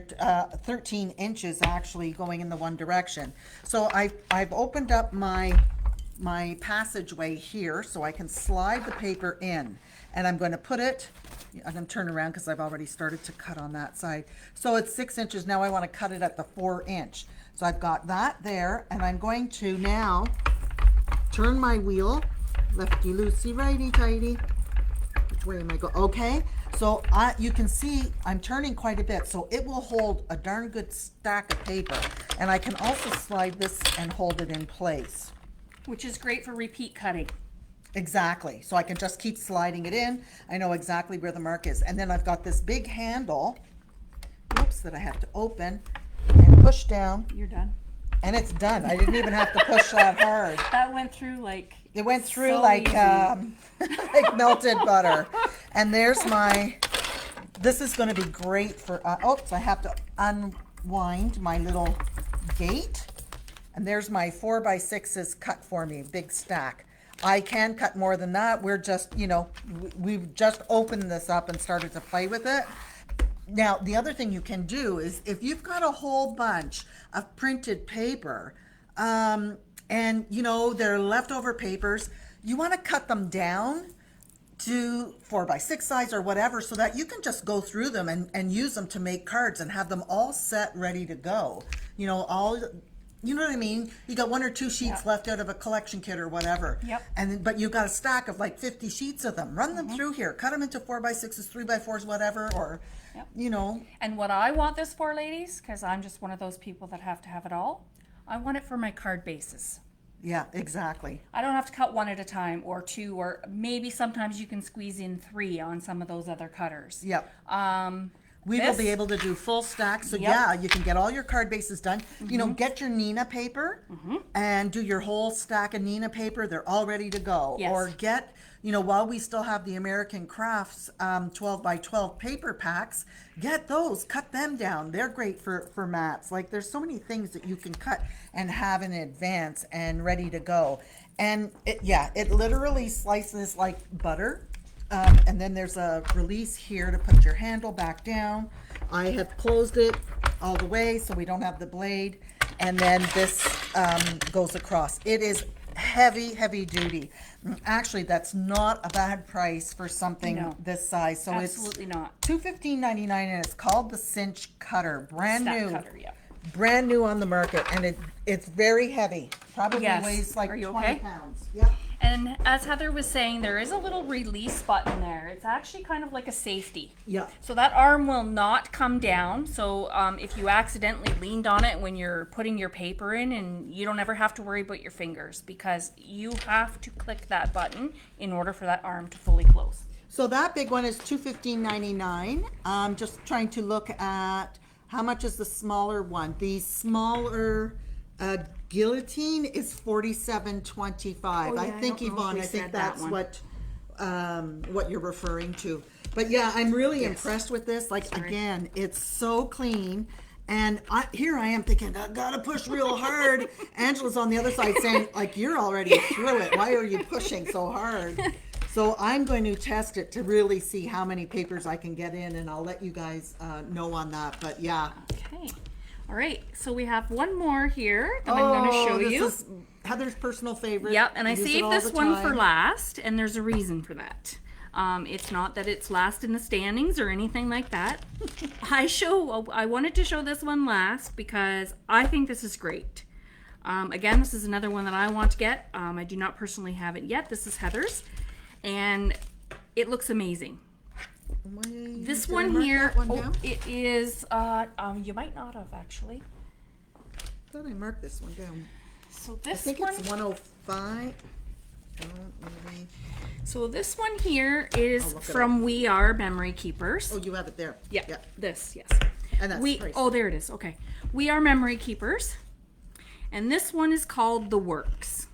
13 inches actually going in the one direction. So I've opened up my passageway here so I can slide the paper in. And I'm going to put it, I'm going to turn around because I've already started to cut on that side. So it's 6 inches. Now I want to cut it at the 4-inch. So I've got that there, and I'm going to now turn my wheel, lefty loosey, righty tighty. Which way am I going? Okay, so you can see I'm turning quite a bit, so it will hold a darn good stack of paper. And I can also slide this and hold it in place. Which is great for repeat cutting. Exactly. So I can just keep sliding it in. I know exactly where the mark is. And then I've got this big handle, oops, that I have to open and push down, You're done. and it's done. I didn't even have to push that hard. That went through like... It went through so like easy. like melted butter. And there's this is going to be great for, oops, I have to unwind my little gate. And there's my 4x6s cut for me, big stack. I can cut more than that. We're just, we've just opened this up and started to play with it. Now, the other thing you can do is if you've got a whole bunch of printed paper, and they're leftover papers, you want to cut them down to 4x6 size or whatever so that you can just go through them and use them to make cards and have them all set ready to go. You know what I mean? You got 1 or 2 sheets left out of a collection kit or whatever. Yep. But you've got a stack of like 50 sheets of them. Run them through here. Cut them into 4x6s, 3x4s, whatever, or, And what I want this for, ladies, because I'm just one of those people that have to have it all, I want it for my card bases. Yeah, exactly. I don't have to cut 1 at a time or 2, or maybe sometimes you can squeeze in 3 on some of those other cutters. Yep. We This- will be able to do full stacks. So Yep. yeah, you can get all your card bases done. Get your Nina paper and do your whole stack of Nina paper. They're all ready to go. Yes. Or get, while we still have the American Crafts 12x12 paper packs, get those, cut them down. They're great for mats. Like there's so many things that you can cut and have in advance and ready to go. And it literally slices like butter. And then there's a release here to put your handle back down. I have closed it all the way so we don't have the blade. And then this goes across. It is heavy, heavy duty. Actually, that's not a bad price for something No. this size. So Absolutely it's not. $215.99, and it's called the Cinch Cutter. Brand Stack new. cutter, yeah. Brand new on the market, and it's very heavy. Probably Yes. weighs like Are you 20 okay? pounds. Yep. And as Heather was saying, there is a little release button there. It's actually kind of like a safety. Yeah. So that arm will not come down. So if you accidentally leaned on it when you're putting your paper in, and you don't ever have to worry about your fingers, because you have to click that button in order for that arm to fully close. So that big one is $215.99. I'm just trying to look at how much is the smaller one. The smaller guillotine is $47.25. Oh, yeah, I I think, don't know if Yvonne, we I think said that that's one. what you're referring to. But yeah, I'm really Yes. impressed with this. Like, Sorry. again, it's so clean. And here I am thinking, I gotta push real hard. Angela's on the other side saying, like, you're already through it. Why are you pushing so hard? So I'm going to test it to really see how many papers I can get in, and I'll let you guys know on that. But yeah. Okay. All right. So we have one more here that I'm going to show this you. is Heather's personal favorite. Yep, and I use it saved all this the one for time. last, and there's a reason for that. It's not that it's last in the standings or anything like that. I wanted to show this one last because I think this is great. Again, this is another one that I want to get. I do not personally have it yet. This is Heather's, and it looks amazing. This Did I one mark here, that one down? it is, you might not have actually. I thought I marked this one down. So I this think one, it's 105. Oh, maybe. so this one here is I'll look it from We Are Memory Keepers. Oh, you have it there. Yeah, Yeah. this, yes. And that's pricey. Oh, there it is. Okay. We Are Memory Keepers. And this one is called The Works.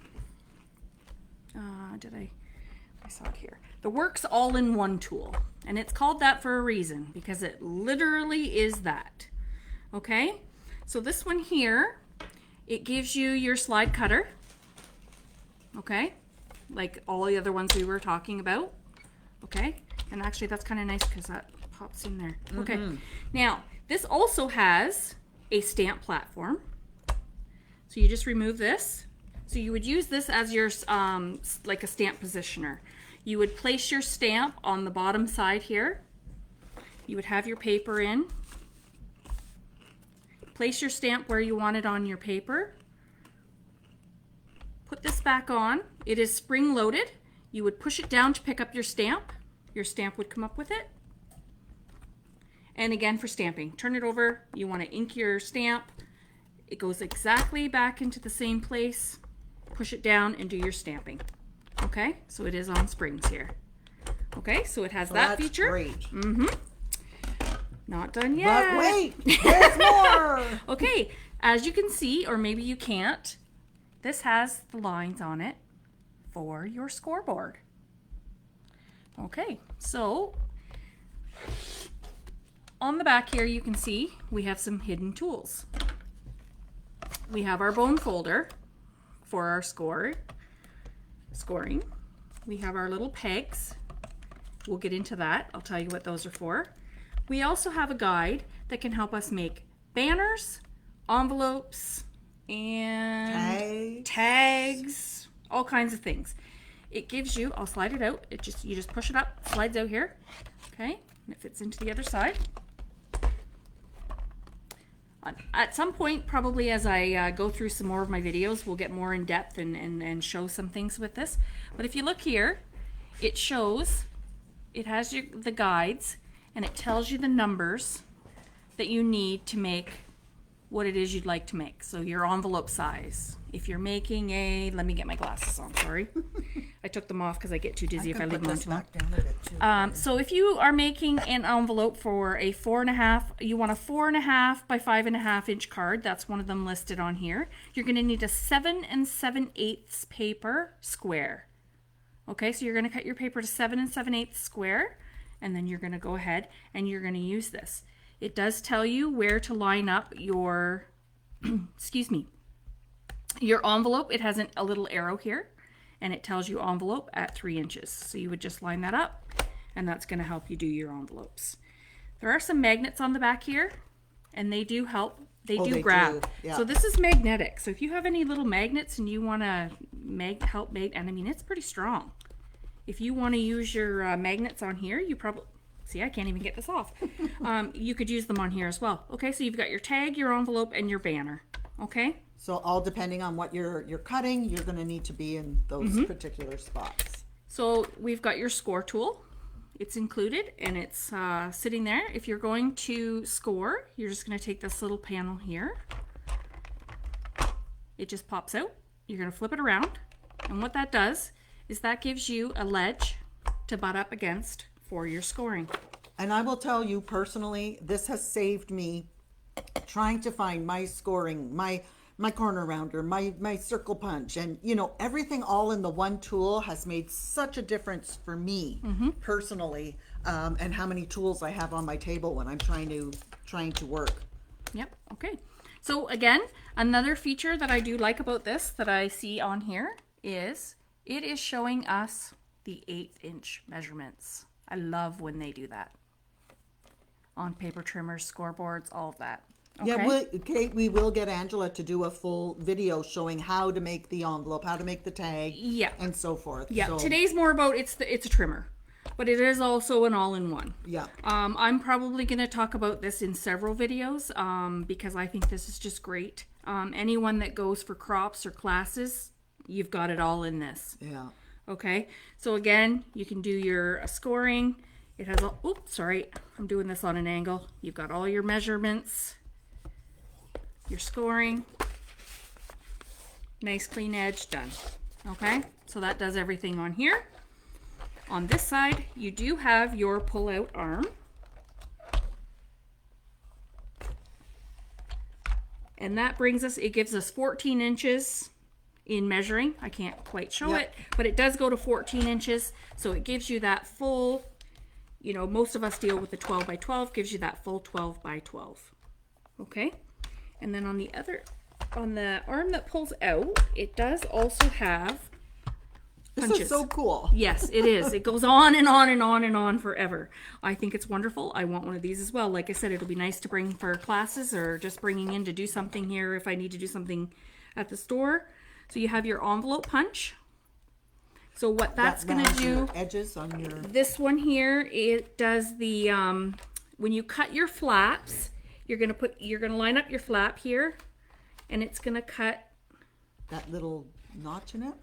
I saw it here. The Works All-in-One Tool. And it's called that for a reason, because it literally is that. Okay? So this one here, it gives you your slide cutter. Okay? Like all the other ones we were talking about. Okay? And actually that's kind of nice because that pops in there. Okay. Now, this also has a stamp platform. So you just remove this. So you would use this as your, like a stamp positioner. You would place your stamp on the bottom side here. You would have your paper in. Place your stamp where you want it on your paper. Put this back on. It is spring loaded. You would push it down to pick up your stamp. Your stamp would come up with it. And again for stamping. Turn it over. You want to ink your stamp. It goes exactly back into the same place. Push it down and do your stamping. Okay, so it is on springs here. Okay, so it has that That's feature. great. Not done yet. But wait, there's more. Okay, as you can see, or maybe you can't, this has the lines on it for your scoreboard. Okay, so on the back here you can see we have some hidden tools. We have our bone folder for our scoring. We have our little pegs. We'll get into that. I'll tell you what those are for. We also have a guide that can help us make banners, envelopes, and tags, all kinds of things. It gives you, I'll slide it out. You just push it up, slides out here. Okay, and it fits into the other side. At some point, probably as I go through some more of my videos, we'll get more in depth and show some things with this. But if you look here, it shows, it has the guides, and it tells you the numbers that you need to make what it is you'd like to make. So your envelope size. If you're making let me get my glasses on, sorry. I took them off because I get too dizzy if I leave them on too long. So if you are making an envelope for a 4.5, you want a 4.5 by 5.5 inch card. That's one of them listed on here. You're going to need a 7 7/8 paper square. Okay, so you're going to cut your paper to 7 7/8 square, and then you're going to go ahead and you're going to use this. It does tell you where to line up your, excuse me, your envelope. It has a little arrow here, and it tells you envelope at 3 inches. So you would just line that up, and that's going to help you do your envelopes. There are some magnets on the back here, and they do help. They do grab. Yeah. So this is magnetic. So if you have any little magnets and you want to and I mean, it's pretty strong. If you want to use your magnets on here, you probably, see, I can't even get this off. You could use them on here as well. Okay, so you've got your tag, your envelope, and your banner. Okay? So all depending on what you're cutting, you're going to need to be in those particular spots. So we've got your score tool. It's included, and it's sitting there. If you're going to score, you're just going to take this little panel here. It just pops out. You're going to flip it around, and what that does is that gives you a ledge to butt up against for your scoring. And I will tell you personally, this has saved me trying to find my scoring, my corner rounder, my circle punch, and you know, everything all in the one tool has made such a difference for me personally, and how many tools I have on my table when I'm trying to work. Yep. Okay. So again, another feature that I do like about this that I see on here is it is showing us the 1/8" measurements. I love when they do that on paper trimmers, scoreboards, all of that. Okay? Yeah, Kate, we will get Angela to do a full video showing how to make the envelope, how to make the tag, Yeah. and so forth. Yeah. So, Today's more about it's a trimmer, but it is also an all-in-one. yeah. I'm probably going to talk about this in several videos because I think this is just great. Anyone that goes for crops or classes, you've got it all in this. Yeah. Okay, so again, you can do your scoring. It has all, oops, sorry, I'm doing this on an angle. You've got all your measurements, your scoring, nice clean edge, done. Okay, so that does everything on here. On this side, you do have your pull-out arm. And that brings us, it gives us 14 inches in measuring. I can't quite show Yep. it, but it does go to 14 inches. So it gives you that full, you know, most of us deal with the 12 by 12, gives you that full 12 by 12. Okay. And then on the arm that pulls out, it does also have This punches. is so cool. Yes, it is. It goes on and on and on and on forever. I think it's wonderful. I want one of these as well. Like I said, it'll be nice to bring for classes or just bringing in to do something here if I need to do something at the store. So you have your envelope punch. So what that's going to rounds do, your edges on your. this one here, it does the, when you cut your flaps, you're going to line up your flap here and it's going to cut. That little notch in it.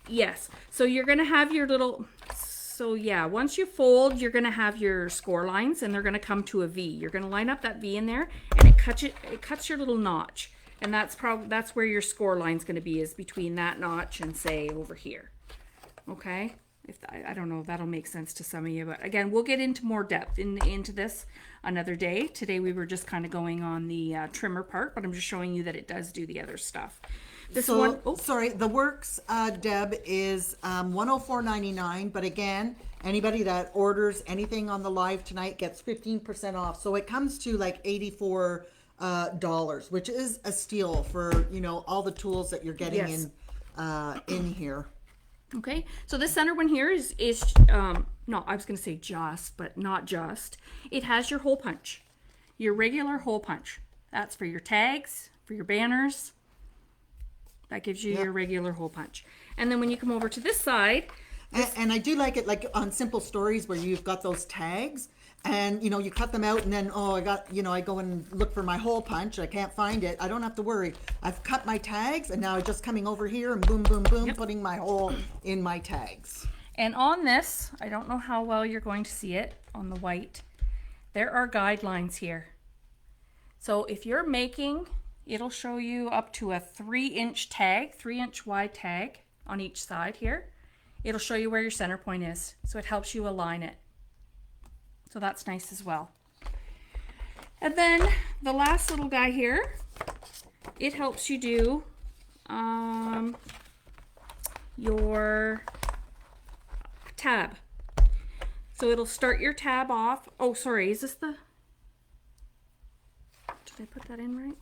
Yes. So you're going to have your little, so yeah, once you fold, you're going to have your score lines and they're going to come to a V. You're going to line up that V in there and it cuts your little notch. And that's where your score line's going to be, is between that notch and say over here. Okay? I don't know if that'll make sense to some of you, but again, we'll get into more depth into this another day. Today we were just kind of going on the trimmer part, but I'm just showing you that it does do the other stuff. This one, oh, Sorry, the Works, Deb, is $104.99, but again, anybody that orders anything on the live tonight gets 15% off. So it comes to like $84, which is a steal for, you know, all the tools that you're getting Yes. in here. okay. So this center one here is no, I was going to say just, but not just. It has your hole punch, your regular hole punch. That's for your tags, for your banners. That gives you your regular hole punch. And then when you come over to this side, And I do like it, like on Simple Stories, where you've got those tags and, you know, you cut them out and then, I go and look for my hole punch. I can't find it. I don't have to worry. I've cut my tags and now I'm just coming over here and boom, boom, boom, putting my hole in my tags. and on this, I don't know how well you're going to see it on the white, there are guidelines here. So if you're making, it'll show you up to a 3-inch tag, 3-inch wide tag on each side here. It'll show you where your center point is, so it helps you align it. So that's nice as well. And then the last little guy here, it helps you do your tab. So it'll start your tab off. Oh, sorry, is this the... Did I put that in right?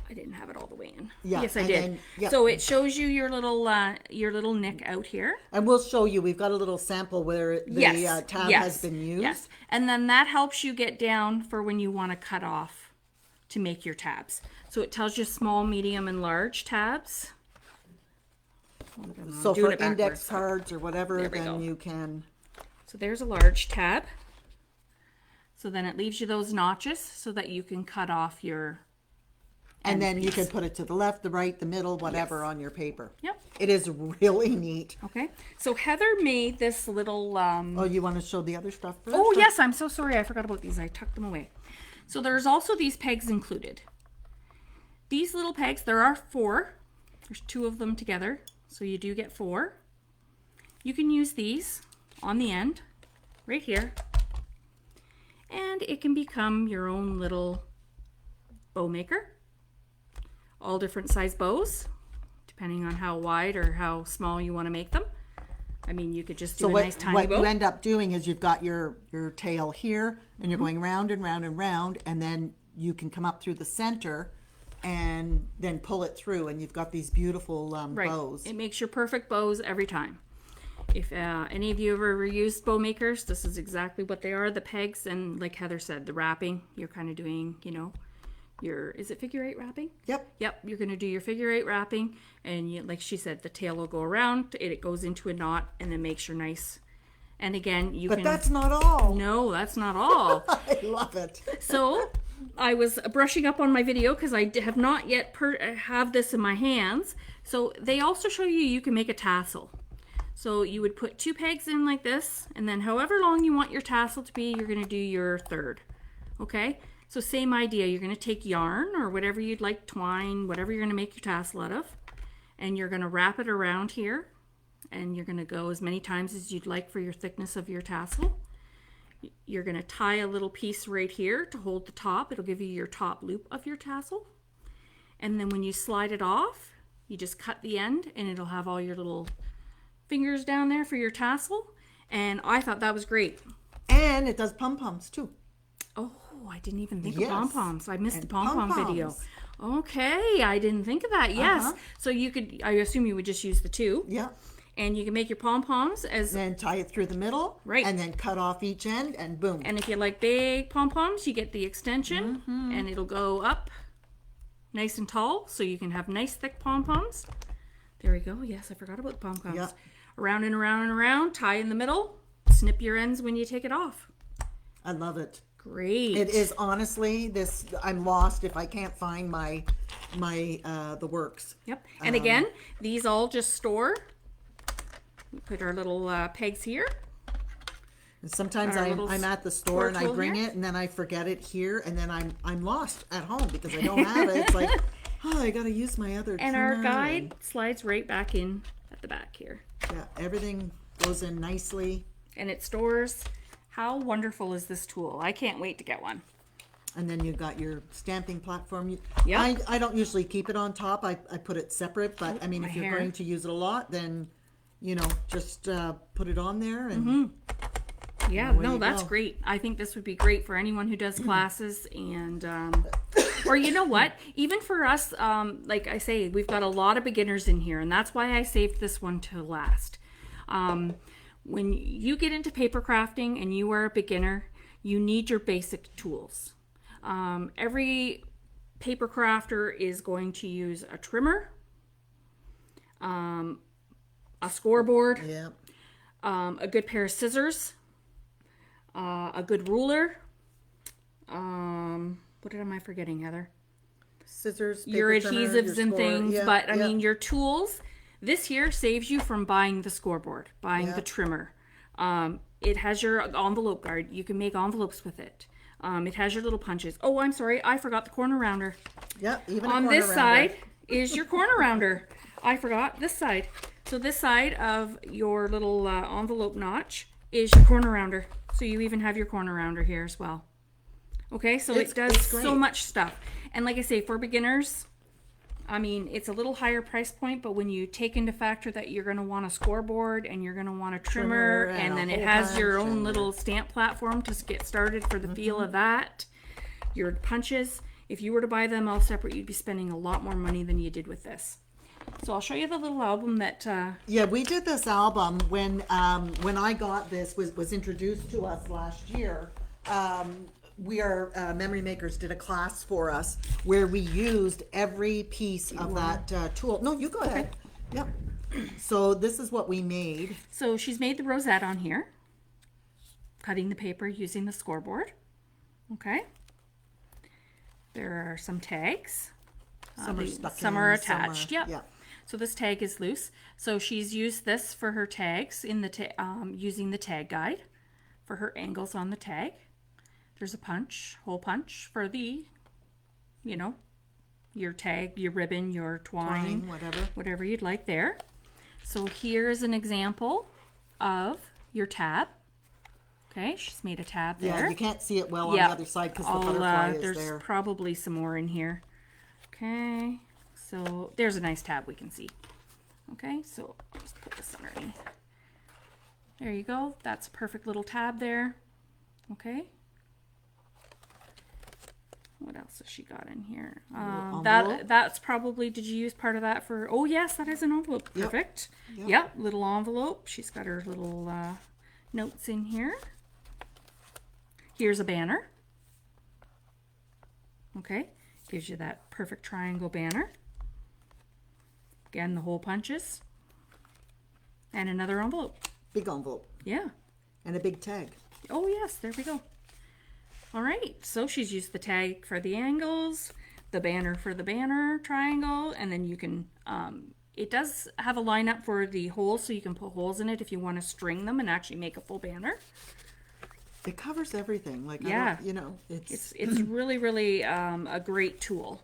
I didn't have it all the way in. Yeah, yes, I and did. then- yeah. So it shows you your little nick out here. And we'll show you, we've got a little sample where the tab has been used. Yes, and then that helps you get down for when you want to cut off to make your tabs. So it tells you small, medium, and large tabs. So doing for it index backwards. cards or whatever, There we then go. you can. So there's a large tab. So then it leaves you those notches so that you can cut off your And end then you piece. can put it to the left, the right, the middle, whatever on your paper. Yep. It is really neat. Okay. So Heather made this little Oh, you want to show the other stuff first? Oh or- yes, I'm so sorry. I forgot about these. I tucked them away. So there's also these pegs included. These little pegs, there are 4. There's 2 of them together. So you do get 4. You can use these on the end, right here. And it can become your own little bow maker. All different size bows, depending on how wide or how small you want to make them. I mean, you could just do So a what, nice tiny what bow. you end up doing is you've got your tail here, and you're Mm-hmm. going round and round and round, and then you can come up through the center and then pull it through, and you've got these beautiful Right. bows. It makes your perfect bows every time. If any of you have ever used bow makers, this is exactly what they are. The pegs and, like Heather said, the wrapping. You're kind of doing, you know, is it figure 8 wrapping? Yep. Yep, you're going to do your figure 8 wrapping, and you, like she said, the tail will go around, it goes into a knot, and then makes your nice. And again, you But can. that's not all. No, that's not all. I love it. So I was brushing up on my video because I have not yet have this in my hands. So they also show you can make a tassel. So you would put 2 pegs in like this, and then however long you want your tassel to be, you're going to do your third. Okay? So same idea. You're going to take yarn or whatever you'd like, twine, whatever you're going to make your tassel out of, and you're going to wrap it around here, and you're going to go as many times as you'd like for your thickness of your tassel. You're going to tie a little piece right here to hold the top. It'll give you your top loop of your tassel. And then when you slide it off, you just cut the end, and it'll have all your little fingers down there for your tassel. And I thought that was great. And it does pom-poms too. Oh, I didn't even think Yes. of pom-poms. I missed And the pom-pom video. pom-poms. Okay, I didn't think of that. Yes. Uh-huh. So you could, I assume you would just use the 2. Yeah. And you can make your pom-poms as, Then tie it through the middle. Right. And then cut off each end, and boom. and if you like big pom-poms, you get the extension, and it'll go up nice and tall, so you can have nice thick pom-poms. There we go. Yes, I forgot about the pom-poms. Yeah. Around and around and around, tie in the middle, snip your ends when you take it off. I love it. Great. It is honestly this. I'm lost if I can't find my the works. Yep. And again, these all just store. We put our little pegs here. And sometimes Our little I'm at the store score and I tool bring here. it, and then I forget it here, and then I'm lost at home because I don't have it. It's like, oh, I got to use my other. And our trimmer, guide slides right back in at the back here. and, yeah, everything goes in nicely, And it stores. How wonderful is this tool? I can't wait to get one. and then you've got your stamping platform. Yeah. I don't usually keep it on top. I put it separate, but I mean, my if you're hair. going to use it a lot, then just put it on there and. Mm-hmm. Yeah, Away no, you that's go. great. I think this would be great for anyone who does classes and, or you know what, even for us, like I say, we've got a lot of beginners in here, and that's why I saved this one to last. When you get into paper crafting and you are a beginner, you need your basic tools. Every paper crafter is going to use a trimmer, a scoreboard, Yeah. a good pair of scissors, a good ruler. What am I forgetting, Heather? Scissors, Your paper trimmer, adhesives your and score. things, Yeah, but I yeah. mean your tools. This here saves you from buying the scoreboard, buying Yeah. the trimmer. It has your envelope guard. You can make envelopes with it. It has your little punches. Oh, I'm sorry, I forgot the corner rounder. Yeah, even a On corner this rounder. side is your corner rounder. I forgot this side. So this side of your little envelope notch is your corner rounder. So you even have your corner rounder here as well. Okay, so It's it does so great. much stuff. And like I say, for beginners, I mean, it's a little higher price point, but when you take into factor that you're going to want a scoreboard and you're going to want a trimmer, Trimmer and and a then it hole has your punch own and- little stamp platform to get started for the feel of that, your punches, if you were to buy them all separate, you'd be spending a lot more money than you did with this. So I'll show you the little album that, Yeah, we did this album when I got this was introduced to us last year. Memory Makers did a class for us where we used every piece of that tool. No, you go ahead. Yep. So this is what we made. So she's made the rosette on here, cutting the paper using the scoreboard. Okay. There are some tags. Some are stuck Some in, are some are- attached. Yep. yeah. So this tag is loose. So she's used this for her tags in the using the tag guide for her angles on the tag. There's a punch, hole punch for the, you know, your tag, your ribbon, your twine, whatever you'd like there. So here's an example of your tab. Okay, she's made a tab there. Yeah, you can't see it well on the other side because the butterfly is there's there. probably some more in here. Okay, so there's a nice tab we can see. Okay, so I'll just put this underneath. There you go. That's a perfect little tab there. Okay. What else has she got in here? Envelope? That's probably, did you use part of that for, oh yes, that is an envelope. Yep. Perfect. Yep. Yep, little envelope. She's got her little notes in here. Here's a banner. Okay, gives you that perfect triangle banner. Again, the hole punches. And another envelope. Big envelope. Yeah. And a big tag. Oh yes, there we go. All right, so she's used the tag for the angles, the banner for the banner triangle, and then you can, it does have a lineup for the holes, so you can put holes in it if you want to string them and actually make a full banner. It covers everything. Like, Yeah. it's It's really, really a great tool.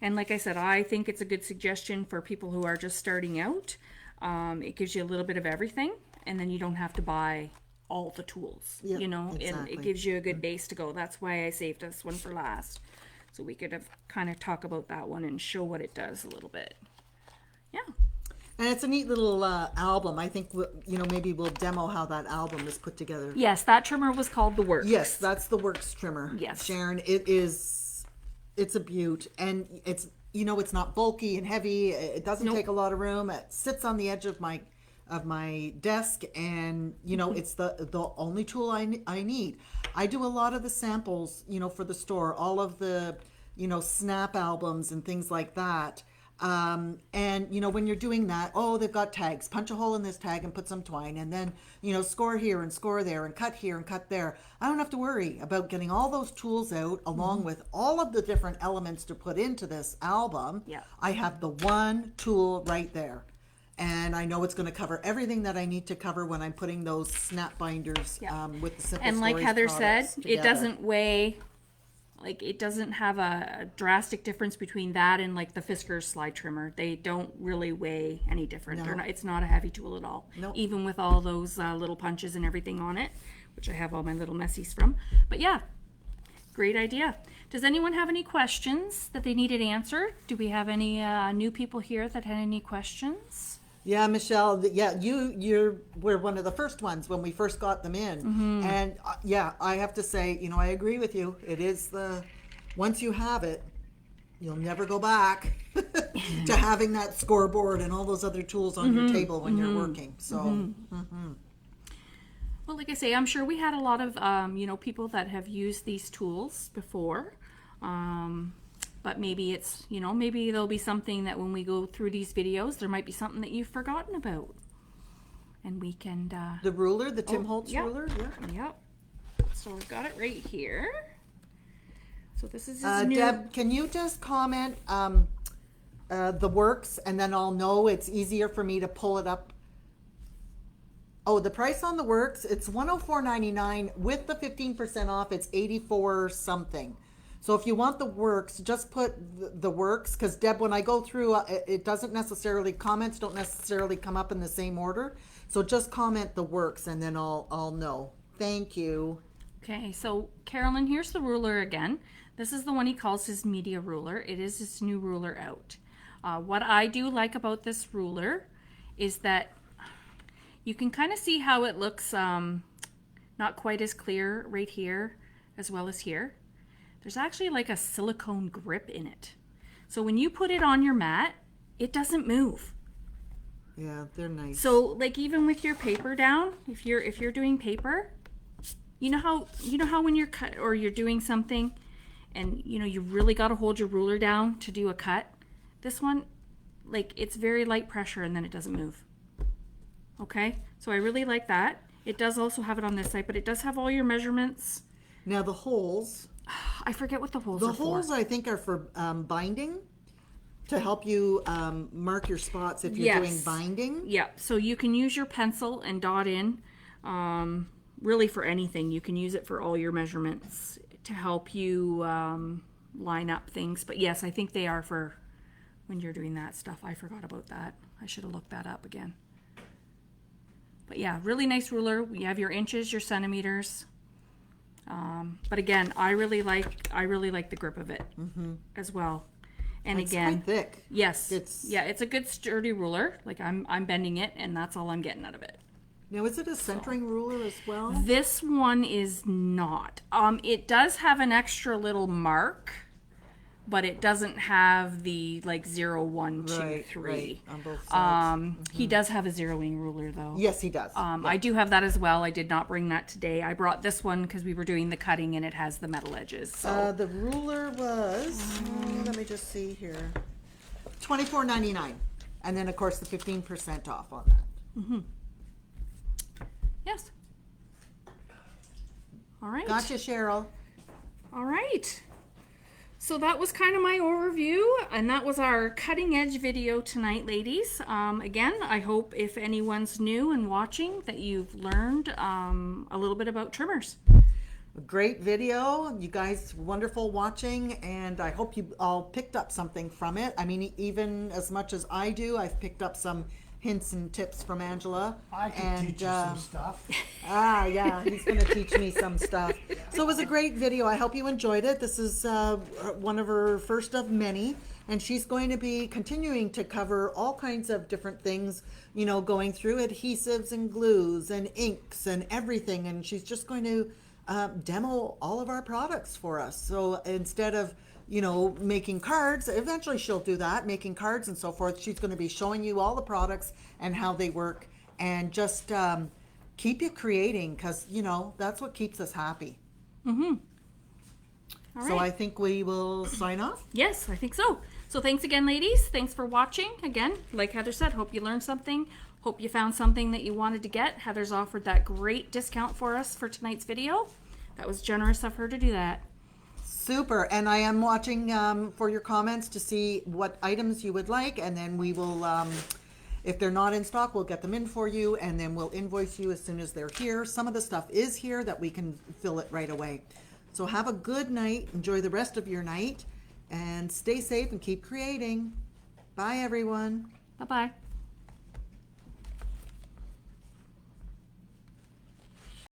And like I said, I think it's a good suggestion for people who are just starting out. It gives you a little bit of everything, and then you don't have to buy all the tools, Yep, and exactly. it gives you a good base to go. That's why I saved this one for last, so we could have kind of talk about that one and show what it does a little bit. Yeah. And it's a neat little album. I think maybe we'll demo how that album is put together. Yes, that trimmer was called the Works. Yes, that's the Works trimmer. Yes. Sharon, it's a beaut, and it's not bulky and heavy. It doesn't Nope. take a lot of room. It sits on the edge of my desk, and it's the only tool I need. I do a lot of the samples, for the store, all of the snap albums and things like that. And when you're doing that, they've got tags. Punch a hole in this tag and put some twine, and then score here and score there and cut here and cut there. I don't have to worry about getting all those tools out along with all of the different elements to put into this album. Yeah. I have the one tool right there, and I know it's going to cover everything that I need to cover when I'm putting those snap binders with the Simple And like Stories Heather said, products it together. doesn't weigh, like it doesn't have a drastic difference between that and like the Fiskars slide trimmer. They don't really weigh any different. They're No. not, it's not a heavy tool at all. Nope. Even with all those little punches and everything on it, which I have all my little messies from. But yeah, great idea. Does anyone have any questions that they needed answered? Do we have any new people here that had any questions? Yeah, Michelle. You were one of the first ones when we first got them in, and I have to say, I agree with you. It is once you have it, you'll never go back to having that scoreboard and all those other tools on your table when you're working. So. Well, like I say, I'm sure we had a lot of, people that have used these tools before. But maybe it's, maybe there'll be something that when we go through these videos, there might be something that you've forgotten about. And we can, The ruler, the Tim Holtz yeah. ruler. Yeah. Yep. So we've got it right here. So this is his new. Deb, can you just comment the Works, and then I'll know it's easier for me to pull it up. Oh, the price on the Works, it's $104.99 with the 15% off. It's $84 something. So if you want the Works, just put the Works, because Deb, when I go through, it doesn't necessarily, comments don't necessarily come up in the same order. So just comment the Works, and then I'll know. Thank you. Okay, so Carolyn, here's the ruler again. This is the one he calls his media ruler. It is his new ruler out. What I do like about this ruler is that you can kind of see how it looks not quite as clear right here as well as here. There's actually like a silicone grip in it. So when you put it on your mat, it doesn't move. Yeah, they're nice. So like even with your paper down, if you're doing paper, You know how when you're cut or you're doing something and you really got to hold your ruler down to do a cut. This one, like, it's very light pressure and then it doesn't move. Okay? So I really like that. It does also have it on this side, but it does have all your measurements. Now the holes. I forget what the holes The are holes, for. I think, are for binding, to help you mark your spots if you're doing Yes. binding. Yeah, so you can use your pencil and dot in, really for anything. You can use it for all your measurements to help you line up things. But yes, I think they are for when you're doing that stuff. I forgot about that. I should have looked that up again. But yeah, really nice ruler. You have your inches, your centimeters. But again, I really like the grip of it as well. And It's again, quite thick. yes, It's- it's a good sturdy ruler. Like I'm bending it, and that's all I'm getting out of it. Now, is it a centering ruler as well? This one is not. It does have an extra little mark, but it doesn't have the like 0, 1, 2, Right, 3. right, on both sides. He does have a zeroing ruler though. Yes, he does. I do have that as well. I did not bring that today. I brought this one because we were doing the cutting and it has the metal edges. So The ruler was, let me just see here, $24.99, and then of course the 15% off on that. yes. All right. Gotcha, Cheryl. All right. So that was kind of my overview, and that was our cutting edge video tonight, ladies. Again, I hope if anyone's new and watching that you've learned a little bit about trimmers. A great video. You guys, wonderful watching, and I hope you all picked up something from it. I mean, even as much as I do, I've picked up some hints and tips from Angela. I can and, teach you some stuff. Yeah, he's going to teach me some stuff. So it was a great video. I hope you enjoyed it. This is one of her first of many, and she's going to be continuing to cover all kinds of different things, going through adhesives and glues and inks and everything, and she's just going to demo all of our products for us. So instead of making cards, eventually she'll do that, making cards and so forth. She's going to be showing you all the products and how they work, and just keep you creating, because that's what keeps us happy. All So right. I think we will sign off. Yes, I think so. So thanks again, ladies. Thanks for watching. Again, like Heather said, hope you learned something. Hope you found something that you wanted to get. Heather's offered that great discount for us for tonight's video. That was generous of her to do that. Super. And I am watching for your comments to see what items you would like, and then we will, if they're not in stock, we'll get them in for you, and then we'll invoice you as soon as they're here. Some of the stuff is here that we can fill it right away. So have a good night. Enjoy the rest of your night, and stay safe and keep creating. Bye, everyone. Bye-bye.